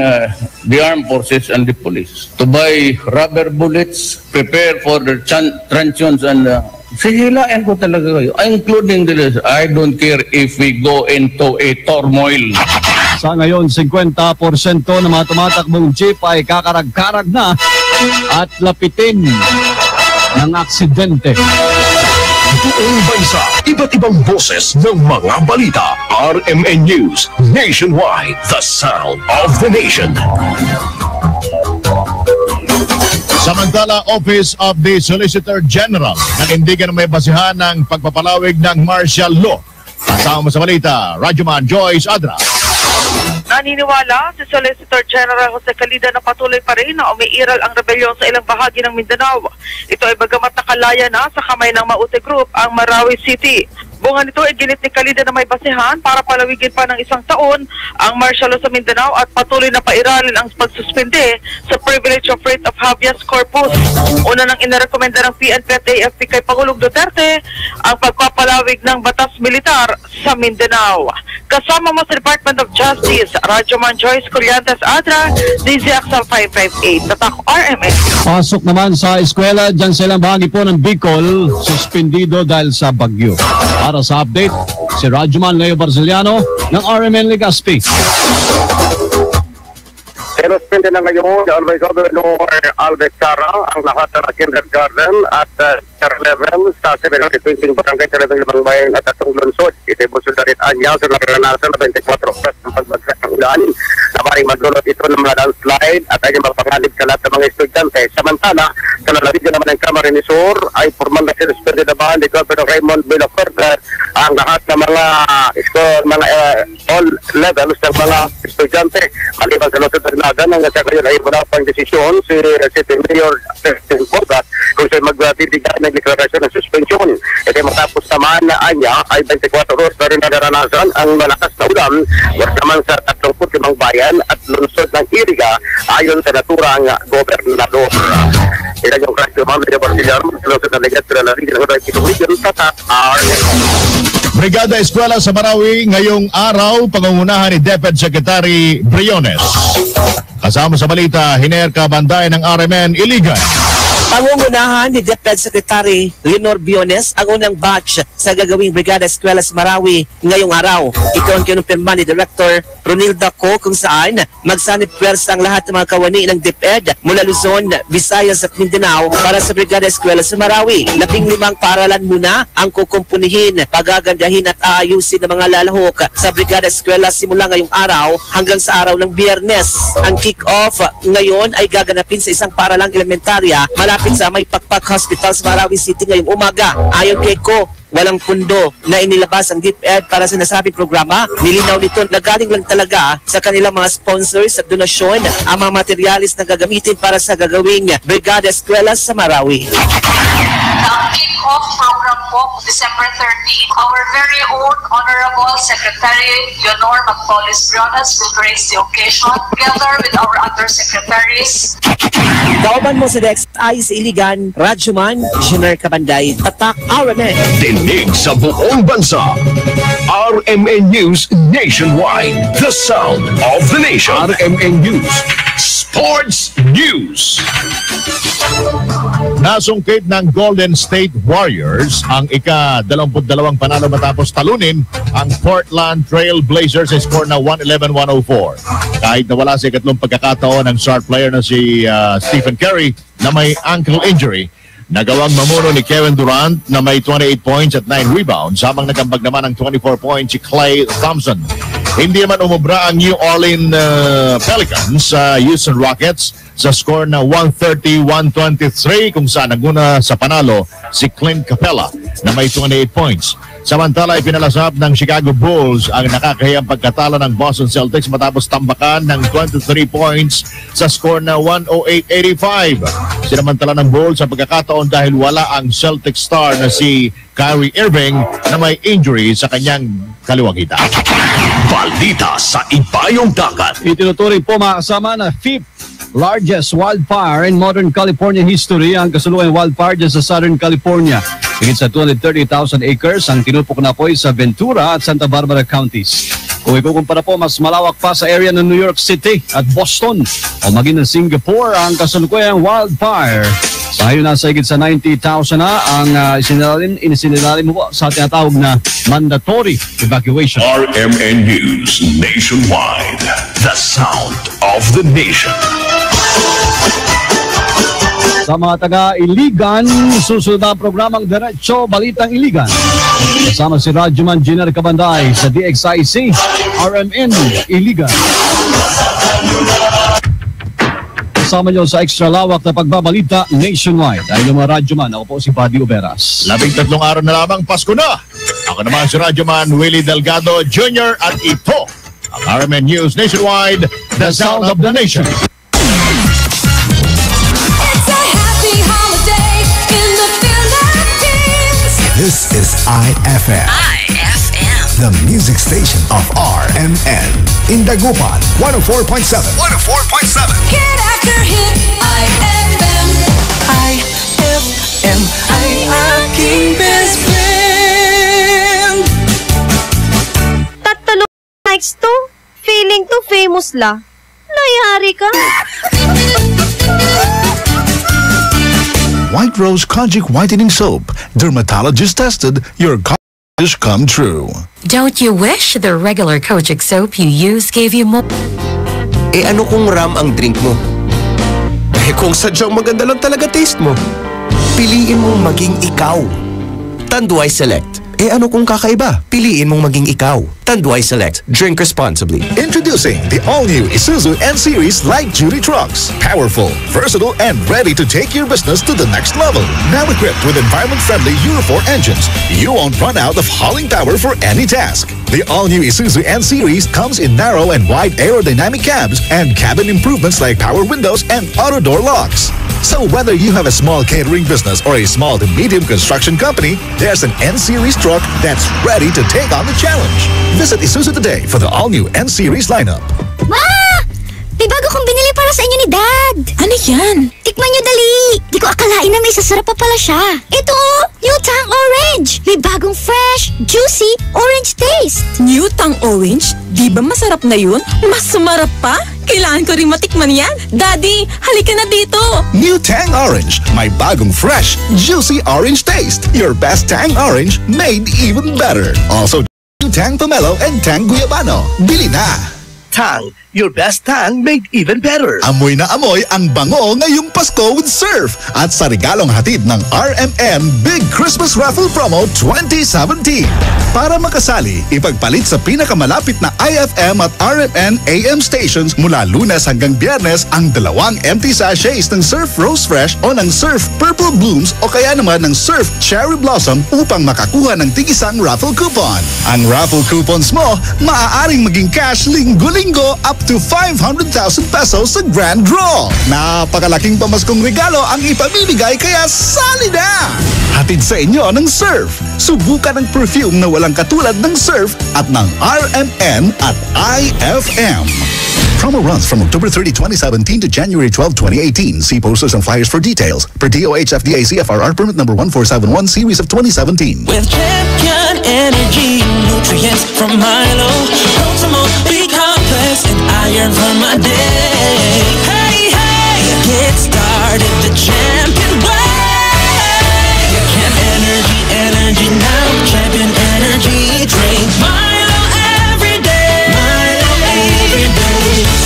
the armed forces and the police to buy rubber bullets, prepare for the truncheons and sihilain ko talaga kayo. Including the I don't care if we go into a turmoil. Sa ngayon, 50% ng mga tumatakbong jeep ay kakarag-karag na at lapitin ng aksidente. Buong bansa, iba't ibang boses ng mga balita. RMN News, nationwide, the sound of the nation. Samantala, Office of the Solicitor General nanindigan na may basihan ng pagpapalawig ng martial law. Kasama sa balita, Radyoman Joyce Adra. Naniniwala si Solicitor General Jose Calida na patuloy pa rin na umiiral ang rebelyon sa ilang bahagi ng Mindanao. Ito ay bagamat nakalaya na sa kamay ng Maute Group ang Marawi City. Bunga nito ay ginit ni Calida na may basihan para palawigin pa ng 1 taon ang martial law sa Mindanao at patuloy na pairalin ang pagsuspende sa privilege of writ of habeas corpus. Una nang inarekomenda ng PNP at AFP kay Pangulong Duterte ang pagpapalawig ng batas militar sa Mindanao. Kasama mo sa Department of Justice, Radyoman Joyce Colliantes Adra, DZXL 558, Tatak RMN. Pasok naman sa eskwela, dyan silang bahagi po ng Bicol, suspendido dahil sa bagyo. Para sa update, si Radyoman Leo Barziliano ng RMN Legazpi. Sinuspende na ngayon ni Alvay Governor Albert Cara ang lahat ng kindergarten at level sa 720 barangay sa level ng bayan at atong lungsod. Ito po sudarit anya sa naranasan na 24 oras ng pagbagsak ng ulan na maring magdulot ito ng mga landslide at ay mapangalib sa lahat ng mga estudyante. Samantala, sa lalawigan naman ng Camarines Sur ay formal na sinuspende na bahan ni Governor Raymond Villafuerte ang lahat ng mga all levels ng mga estudyante. Maliban sa lungsod ng Naga nang sa ngayon ay muna pang desisyon si City Mayor Justin Porgat kung siya magbibigay ng deklarasyon ng suspension. Ito matapos naman na anya ay 24 oras na rin naranasan ang malakas na ulan naman sa 35 bayan at lungsod ng Iriga ayon sa naturang gobernador. Ito yung klasyo mga Medyo Barcillar, lungsod ng Legazpi na rin ng Region Tatak Brigada Eskwela sa Marawi ngayong araw, pangungunahan ni DepEd Secretary Briones. Kasama sa balita, Hinerka Banday ng RMN Iligan. Pangungunahan ni DepEd Secretary Leonor Briones ang unang batch sa gagawing Brigada Eskwela sa Marawi ngayong araw. Ito ang kinumpirma ni Director Ronilda Co kung saan magsanib pwersa ang lahat ng mga kawani ng DepEd mula Luzon, Visayas at Mindanao para sa Brigada Eskwela sa Marawi. 15 paaralan muna ang kukumpunihin, pagagandahin at aayusin ng mga lalahok sa Brigada Eskwela simula ngayong araw hanggang sa araw ng Biyernes. Ang kick-off ngayon ay gaganapin sa isang paaralang elementarya malapit sa May Pakpak Hospital sa Marawi City ngayong umaga. Ayon kay Ko, walang pundo na inilabas ang DepEd para sa nasabing programa. Nilinaw nito na galing lang talaga sa kanilang mga sponsors at donasyon ang mga materialis na gagamitin para sa gagawing Brigada Eskwela sa Marawi. Ang kick-off program po, December 13, our very own Honorable Secretary Leonor Mactolis Briones will grace the occasion together with our undersecretaries. Kauban mo sa DXI sa Iligan, Radyoman, Junior Kabanday, Tatak, RMN. Dinig sa buong bansa. RMN News Nationwide. The sound of the nation. RMN News. Sports News. Nasungkit ng Golden State Warriors ang ika-22 panalo matapos talunin ang Portland Trail Blazers sa score na 111-104. Kahit nawala sa ikatlong pagkakataon ng star player na si Stephen Curry na may ankle injury, nagawang mamuno ni Kevin Durant na may 28 points at 9 rebounds, habang nagambag naman ng 24 points si Klay Thompson. Hindi naman umubra ang New Orleans Pelicans sa Houston Rockets sa score na 130-123, kung saan naguna sa panalo si Clint Capella na may 28 points. Samantala, ipinalasap ng Chicago Bulls ang nakakahiyang pagkatalo ng Boston Celtics matapos tambakan ng 23 points sa score na 108-85. Sinamantala ng Bulls sa pagkakataon dahil wala ang Celtic star na si Kyrie Irving na may injury sa kanyang kaliwang hita. Balita sa Ibayong Dagat. Itinuturing po mga kasama na fifth largest wildfire in modern California history ang kasalukuyang wildfire dyan sa Southern California. Higit sa 230,000 acres ang tinupok na po sa Ventura at Santa Barbara counties. Kung ikukumpara po, mas malawak pa sa area ng New York City at Boston o maging ng Singapore ang kasalukuyang wildfire. Sa ngayon nasa higit sa 90,000 na ang isinalalim po sa tinatawag na mandatory evacuation. RMN News Nationwide. The sound of the nation. Sa mga taga-Iligan, susunod ang programang Diretso Balitang Iligan. Kasama si Radyoman Junior Kabanday sa DXIC, RMN Iligan. Kasama nyo sa extra lawak na pagbabalita nationwide. Dahil yung mga Radyoman, ako po si Buddy Uberas. 13 araw na lamang, Pasko na! Ako naman si Radyoman Willie Delgado Jr. at ito ang RMN News Nationwide, the sound of the nation. This is IFM. The music station of RMN. In Dagupan, 104.7. 104.7. Hit after hit, IFM. IFM ay aking best friend. Tatalo likes to, feeling to famous la. Nayari ka. White Rose Conjic Whitening Soap. Dermatologist tested, your wish come true. Don't you wish the regular Kojic soap you use gave you more? Eh ano kung ram ang drink mo? Eh kung sadyang maganda lang talaga taste mo, piliin mong maging ikaw. Tanduay Select. Eh ano kung kakaiba? Piliin mong maging ikaw. Tanduay Select. Drink responsibly. Introducing the all-new Isuzu N-Series light-duty trucks. Powerful, versatile, and ready to take your business to the next level. Now equipped with environment-friendly Euro 4 engines, you won't run out of hauling power for any task. The all-new Isuzu N-Series comes in narrow and wide aerodynamic cabs and cabin improvements like power windows and auto door locks. So whether you have a small catering business or a small to medium construction company, there's an N-Series truck that's ready to take on the challenge. Visit Isuzu today for the all-new N-Series lineup. Ma! May bago kong binili para sa inyo ni Dad. Ano yan? Tikman nyo dali. Di ko akalain na may sasarap pa pala siya. Ito, New Tang Orange. May bagong fresh, juicy, orange taste. New Tang Orange? Di ba masarap na yun? Mas sumarap pa? Kailangan ko rin matikman yan. Daddy, halika na dito. New Tang Orange. May bagong fresh, juicy orange taste. Your best Tang Orange made even better. Also, New Tang Pomelo and Tang Guyabano. Bili na! Tang, your best tang made even better. Amoy na amoy ang bango ngayong Pasko with Surf at sa regalong hatid ng RMN Big Christmas Raffle Promo 2017. Para makasali, ipagpalit sa pinakamalapit na IFM at RMN AM stations mula Lunes hanggang Biyernes ang 2 empty sachets ng Surf Rose Fresh o ng Surf Purple Blooms o kaya naman ng Surf Cherry Blossom upang makakuha ng tigisang raffle coupon. Ang raffle coupons mo, maaaring maging cash linggo-linggo up to 500,000 pesos sa grand draw. Napakalaking pamaskong regalo ang ipamimigay kaya sali na! Hatid sa inyo ng Surf. Subukan ang perfume na walang katulad ng Surf at ng RMN at IFM. Promo runs from October 30, 2017 to January 12, 2018. See posters and flyers for details. Per DOH FDA CFRR permit number 1471 series of 2017. With Champion Energy nutrients from Milo, promote B complex and iron for my day. Hey, hey, get started the Champion way. Energy now. Champion Energy drink Milo every day. Milo every day.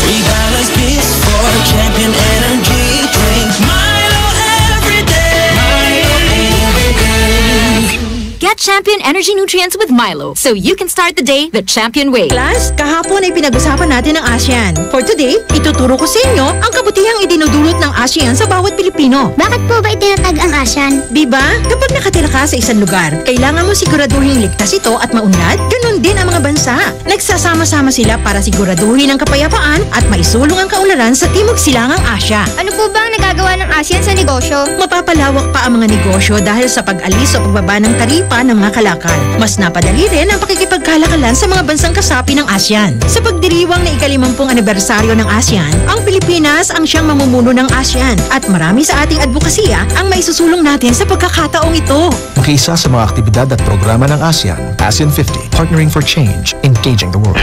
$3 piece for Champion Energy drink Milo every day. Milo every day. Get Champion Energy Nutrients with Milo so you can start the day the Champion way. Class, kahapon ay pinag-usapan natin ang ASEAN. For today, ituturo ko sa inyo ang kabutihang idinudulot ng ASEAN sa bawat Pilipino. Bakit po ba itinatag ang ASEAN? Diba? Kapag nakatira ka sa isang lugar, kailangan mo siguraduhin ligtas ito at maunlad. Ganon din ang mga bansa. Nagsasama-sama sila para siguraduhin ang kapayapaan at maisulong ang kaunlaran sa Timog Silangang Asya. Ano po ba ang nagagawa ng ASEAN sa negosyo? Mapapalawak pa ang mga negosyo dahil sa pag-alis o pagbaba ng taripa ng mga kalakal. Mas napadali rin ang pakikipagkalakalan sa mga bansang kasapi ng ASEAN. Sa pagdiriwang na ika-50 anibersaryo ng ASEAN, ang Pilipinas ang siyang mamumuno ng ASEAN at marami sa ating advokasya ang maisusulong natin sa pagkakataong ito. Makiisa sa mga aktibidad at programa ng ASEAN, ASEAN 50, Partnering for Change, Engaging the World.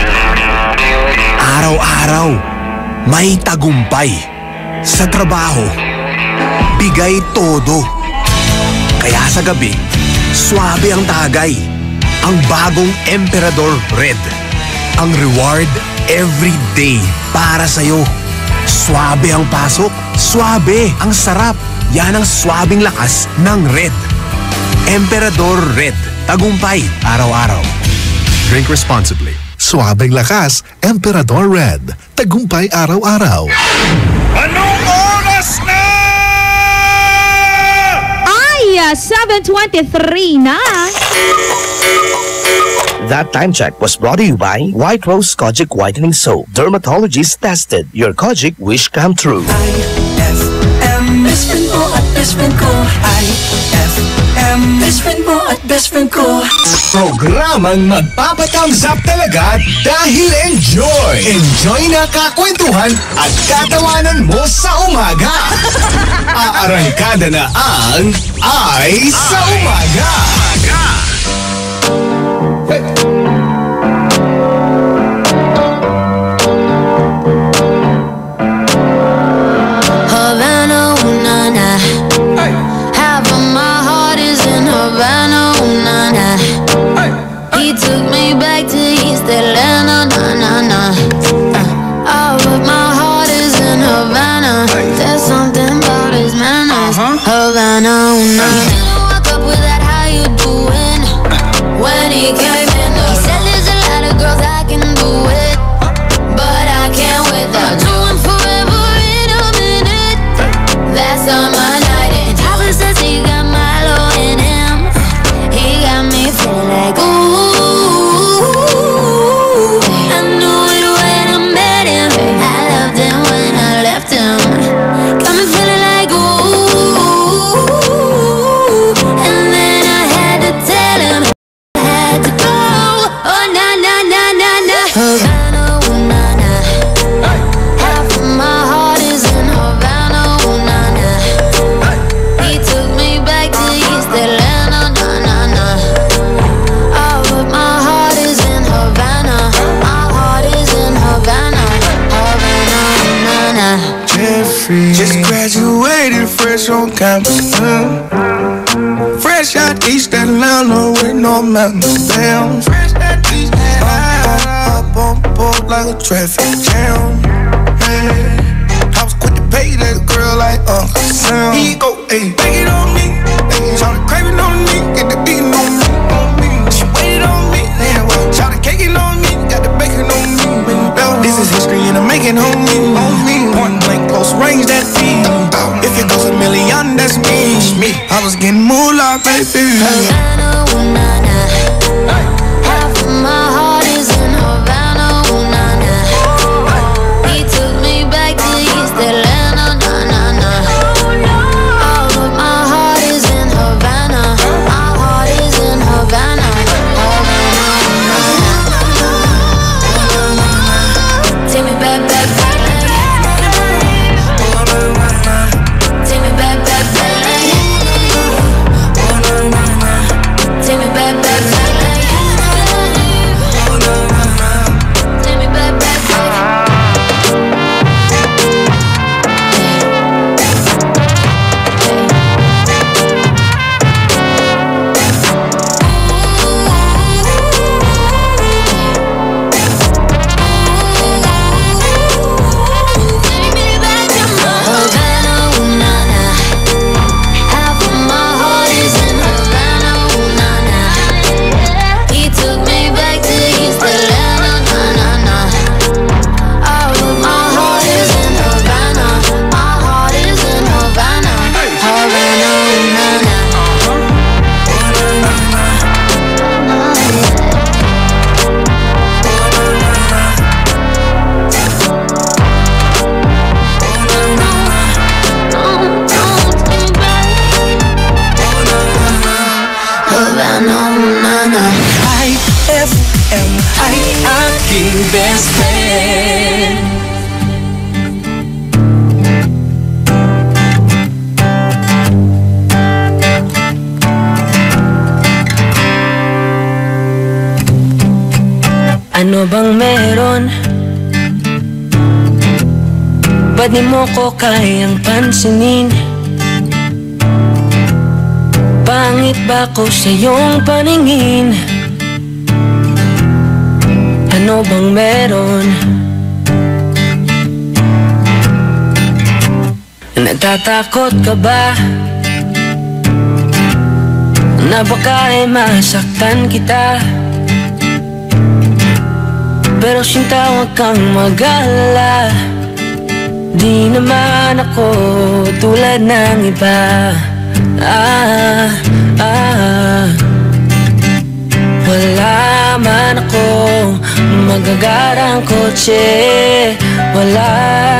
Araw-araw, may tagumpay. Sa trabaho, bigay todo. Kaya sa gabi, swabe ang tagay. Ang bagong Emperador Red. Ang reward every day para sa'yo. Swabe ang pasok, swabe ang sarap. Yan ang swabing lakas ng Red. Emperador Red. Tagumpay araw-araw. Drink responsibly. Suabing lakas, Emperador Red. Tagumpay araw-araw. Anong oras na? Ay, 7:23 na. That time check was brought to you by White Rose Kojic Whitening Soap. Dermatologist tested. Your Kojic wish come true. IFM, best friend mo at best friend ko. IFM, best friend mo at best friend ko. Programang magpapatamsap talaga dahil enjoy! Enjoy na kakwentuhan at katawanan mo sa umaga! Aarangkada na ang Ay sa Umaga! Havana, ooh, na, na. Half of my heart is in Havana, ooh, na, na. He took me back to East Atlanta, na, na, na. Half of my heart is in Havana. There's something about his manners. Havana, ooh, na, na. He didn't walk up with that, how you doing? When he came in, he said there's a lot of girls I can do it, but I can't without you and forever in a minute. That's on my night, and Tyler says he got Milo in him. He got me feeling like ooh. I knew it when I met him. I loved him when I left him. Got me feeling like ooh. And then I had to tell him I had to go. Oh na na na na na. Havana, ooh, na na. Half of my heart is in Havana, ooh, na na. He took me back to East Atlanta, na na na. All of my heart is in Havana. My heart is in Havana, Havana, na na. Jeffrey, just graduated fresh on campus. Fresh out East Atlanta with no mountains down. Fresh out East Atlanta, up on board like a traffic jam. Hey, I was quick to pay that girl like Uncle Sam. He go, hey, take it on me. Hey, shout it craving on me, get the beating on me, on me. She waited on me, yeah, well, shout it caking on me, got the bacon on me. This is history and I'm making on me. Point blank, close range, that feed. If it goes a million, that's me. I was getting moolah, baby. Havana, ooh, na na. Half of my heart is in Havana, ooh, na na. He took me back to East Atlanta, na na na. All of my heart is in Havana. My heart is in Havana, Havana, na na. Take me back, back, back. FM ay aking best friend. Ano bang meron? Ba't di mo ko kayang pansinin? Pangit ba ko sa iyong paningin? Ano bang meron? Natatakot ka ba? Na baka ay masaktan kita? Pero sinta, huwag kang mag-alala. Di naman ako tulad ng iba. Wala man akong magagarang kotse, wala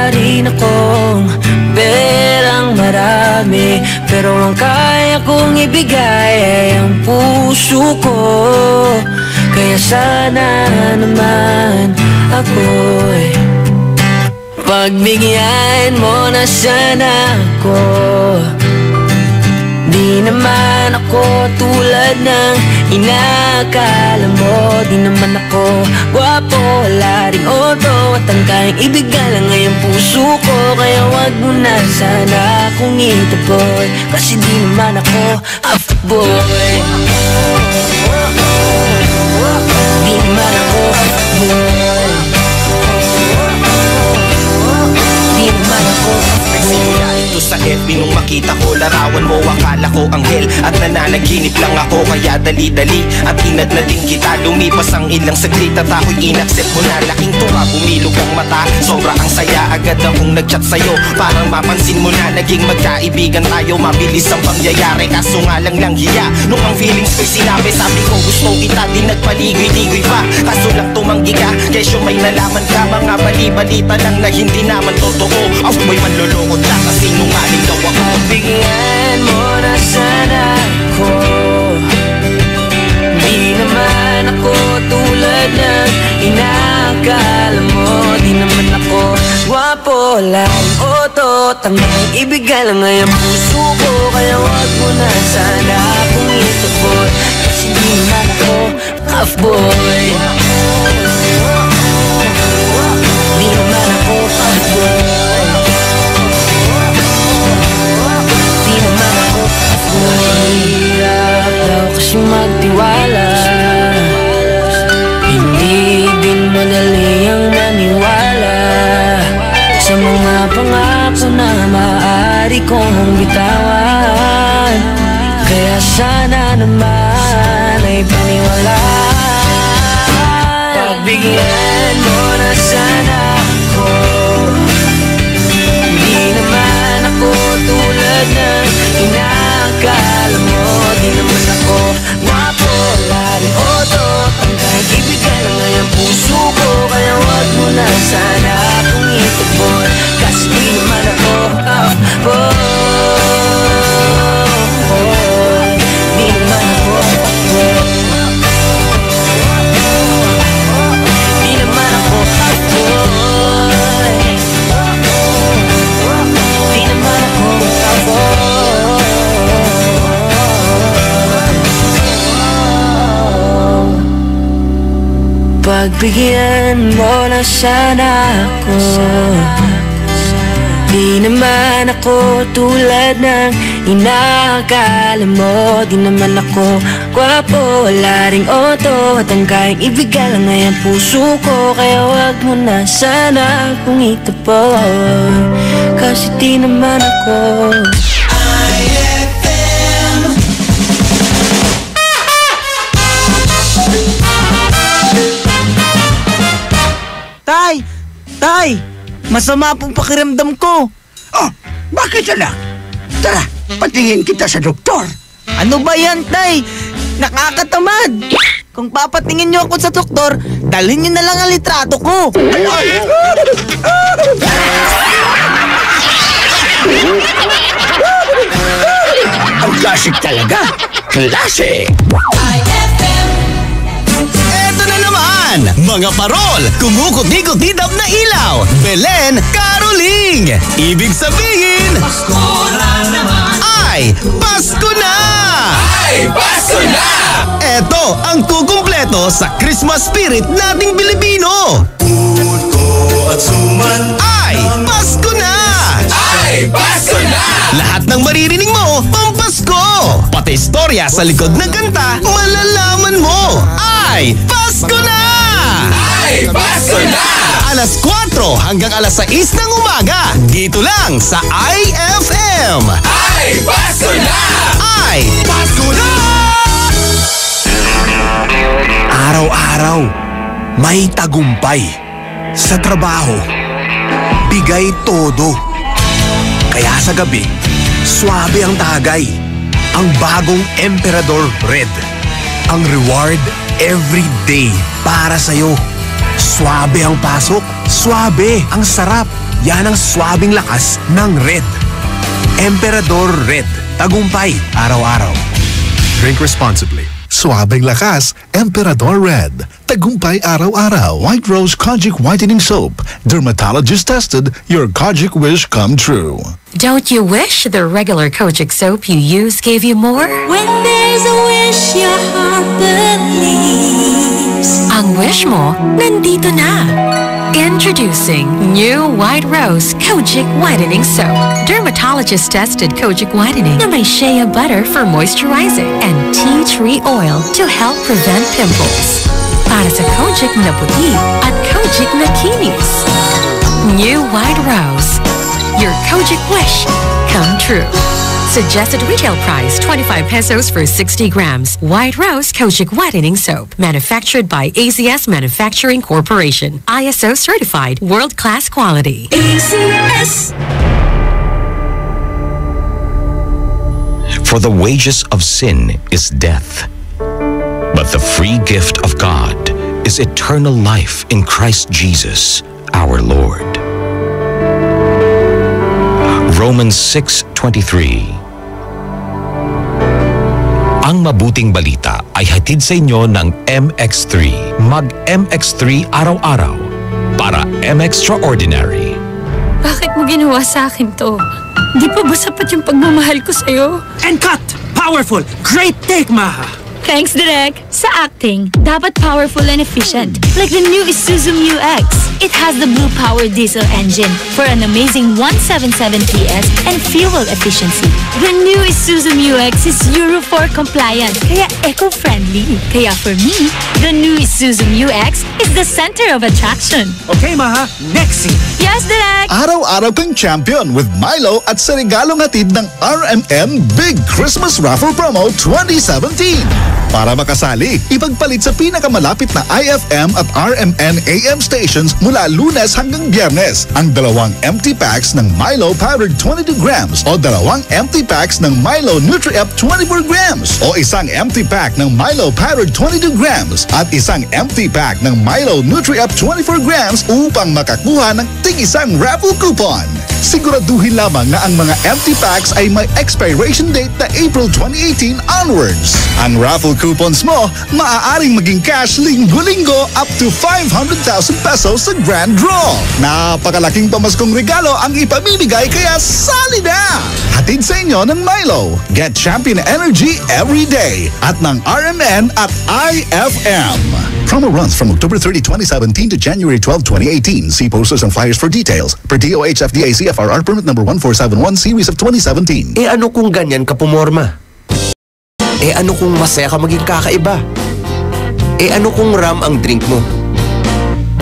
rin akong perang marami, pero ang kaya kong ibigay ay ang puso ko. Kaya sana naman ako'y pagbigyan mo na sana ako. Di naman ako tulad ng inakala mo. Di naman ako gwapo, wala ring odo, at ang kayang ibigay lang ay ang puso ko. Kaya wag mo na sana akong itaboy, kasi di naman ako half-boy. Di naman ako half-boy. Di naman ako half-boy. Sa FB nung makita ko, larawan mo, akala ko anghel at nananaginip lang ako. Kaya dali-dali at inad na din kita. Lumipas ang ilang saglit at ako'y inaccept mo na. Laking tuwa, bumilog ang mata, sobra ang saya. Agad akong nagchat sa'yo, parang mapansin mo na naging magkaibigan tayo. Mabilis ang pangyayari, kaso nga lang hiya. Nung ang feelings ko'y sinabi, sabi ko gusto kita, di nagpaligoy-ligoy pa. Kaso lang tumanggi ka, kesyo may nalaman ka. Mga bali-balita lang na hindi naman totoo. May manlolokot na kasi nung aling daw ako. Bigyan mo na sana ako. Di naman ako tulad ng inakala mo. Di naman ako gwapo, lang oto, tanggang ibigay lang ay ang puso ko. Kaya wag mo na sana akong itaboy, kasi di naman ako half-boy. Di naman ako half-boy. Mahirap daw kasi magtiwala, hindi din madali ang maniwala sa mga pangako na maaari kong bitawan. Kaya sana naman ay paniwalaan. Pagbigyan mo na sana ako. Di naman ako tulad ng inakala mo. Di naman ako gwapo, lari oto, tangkang ibigay lang ay ang puso ko. Kaya wag mo na sana akong itaboy, kasi di naman ako di naman ako di naman ako di naman ako pagbigyan mo na sana ako. Di naman ako tulad ng inakala mo. Di naman ako gwapo, wala ring oto, at ang kayang ibigay lang ay ang puso ko. Kaya wag mo na sana akong itaboy, kasi di naman ako Tay! Masama pong pakiramdam ko. Oh, bakit anak? Tara, patingin kita sa doktor. Ano ba yan, Tay? Nakakatamad. Kung papatingin niyo ako sa doktor, dalhin niyo na lang ang litrato ko. Ang classic talaga. Classic! IFM Mga parol, kumukuti-kutidap na ilaw. Belen, Caroling. Ibig sabihin, Pasko na naman. Ay, Pasko na! Ay, Pasko na! Ito ang kukumpleto sa Christmas spirit nating Pilipino. Puto at suman. Ay, Pasko na! Ay, Pasko na! Lahat ng maririnig mo, pampasko! Pati istorya sa likod ng kanta, malalaman mo! Ay, Pasko na! Ay, Pasko na! Alas 4 hanggang alas 6 ng umaga, dito lang sa IFM! Ay, Pasko na! Ay, Pasko na! Araw-araw, may tagumpay. Sa trabaho, bigay todo. Kaya sa gabi, swabe ang tagay. Ang bagong Emperador Red. Ang reward every day para sa'yo. Swabe ang pasok, swabe ang sarap. Yan ang swabing lakas ng Red. Emperador Red. Tagumpay araw-araw. Drink responsibly. Suabing lakas, Emperador Red. Tagumpay araw-araw. White Rose Kojic Whitening Soap. Dermatologist tested, your Kojic wish come true. Don't you wish the regular Kojic soap you use gave you more? When there's a wish your heart believes. Ang wish mo, nandito na. Introducing new White Rose Kojic Whitening Soap. Dermatologist-tested Kojic Whitening na may shea butter for moisturizing and tea tree oil to help prevent pimples. Para sa Kojic na puti at Kojic na kinis. New White Rose. Your Kojic wish come true. Suggested retail price 25 pesos for 60 grams. White Rose Kojic Whitening Soap. Manufactured by AZS Manufacturing Corporation. ISO certified world-class quality. AZS. For the wages of sin is death, but the free gift of God is eternal life in Christ Jesus, our Lord. Romans 6:23. Ang mabuting balita ay hatid sa inyo ng MX3. Mag-MX3 araw-araw para M-Extraordinary. Bakit mo ginawa sa akin to? Di pa ba sapat yung pagmamahal ko sa'yo? And cut! Powerful! Great take, Maha! Thanks, Direk. Sa acting, dapat powerful and efficient. Like the new Isuzu Mu-X. It has the Blue Power diesel engine for an amazing 177 PS and fuel efficiency. The new Isuzu Mu-X is Euro 4 compliant, kaya eco-friendly. Kaya for me, the new Isuzu Mu-X is the center of attraction. Okay, Maha. Next scene. Yes, Direk! Araw-araw kang champion with Milo at sa regalong hatid ng RMN Big Christmas Raffle Promo 2017. Para makasali, ipagpalit sa pinakamalapit na IFM at RMN AM stations mula Lunes hanggang Biyernes ang 2 empty packs ng Milo Powdered 22 grams o 2 empty packs ng Milo Nutri-Up 24 grams o isang empty pack ng Milo Powdered 22 grams at isang empty pack ng Milo Nutri-Up 24 grams upang makakuha ng tig-isang raffle coupon. Siguraduhin lamang na ang mga empty packs ay may expiration date na April 2018 onwards. Ang raffle coupons mo, maaaring maging cash linggo-linggo up to 500,000 pesos sa grand draw. Napakalaking pamaskong regalo ang ipamimigay kaya sali na! Hatid sa inyo ng Milo. Get champion energy every day at ng RMN at IFM. Promo runs from October 30, 2017 to January 12, 2018. See posters and flyers for details. Per DOH FDA CFRR permit number 1471 series of 2017. Eh ano kung ganyan ka pumorma? Eh ano kung masaya ka maging kakaiba? Eh ano kung ram ang drink mo?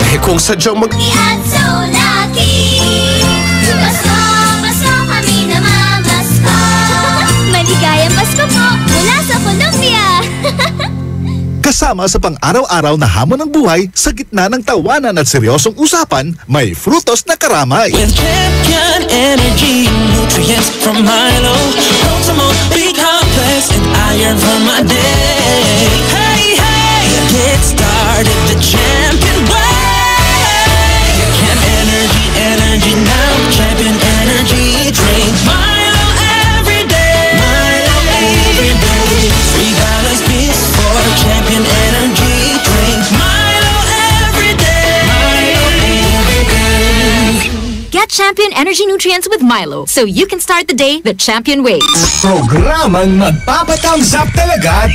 Eh kung sadyang I'm so lucky. Pasko, Pasko kami namamasko. Maligayang Pasko po mula sa Colombia. Kasama sa pang-araw-araw na hamon ng buhay, sa gitna ng tawanan at seryosong usapan, may frutos na karamay. With champion energy, nutrients from Milo. Ultimo, big complex, and iron for my day. Hey, hey, get started the champion way. Can energy now, champion energy drink. Milo every day, Milo every day. $3 piece for champion energy drink. Milo every Champion Energy Nutrients with Milo so you can start the day the champion way. Programang magpapatangzap talaga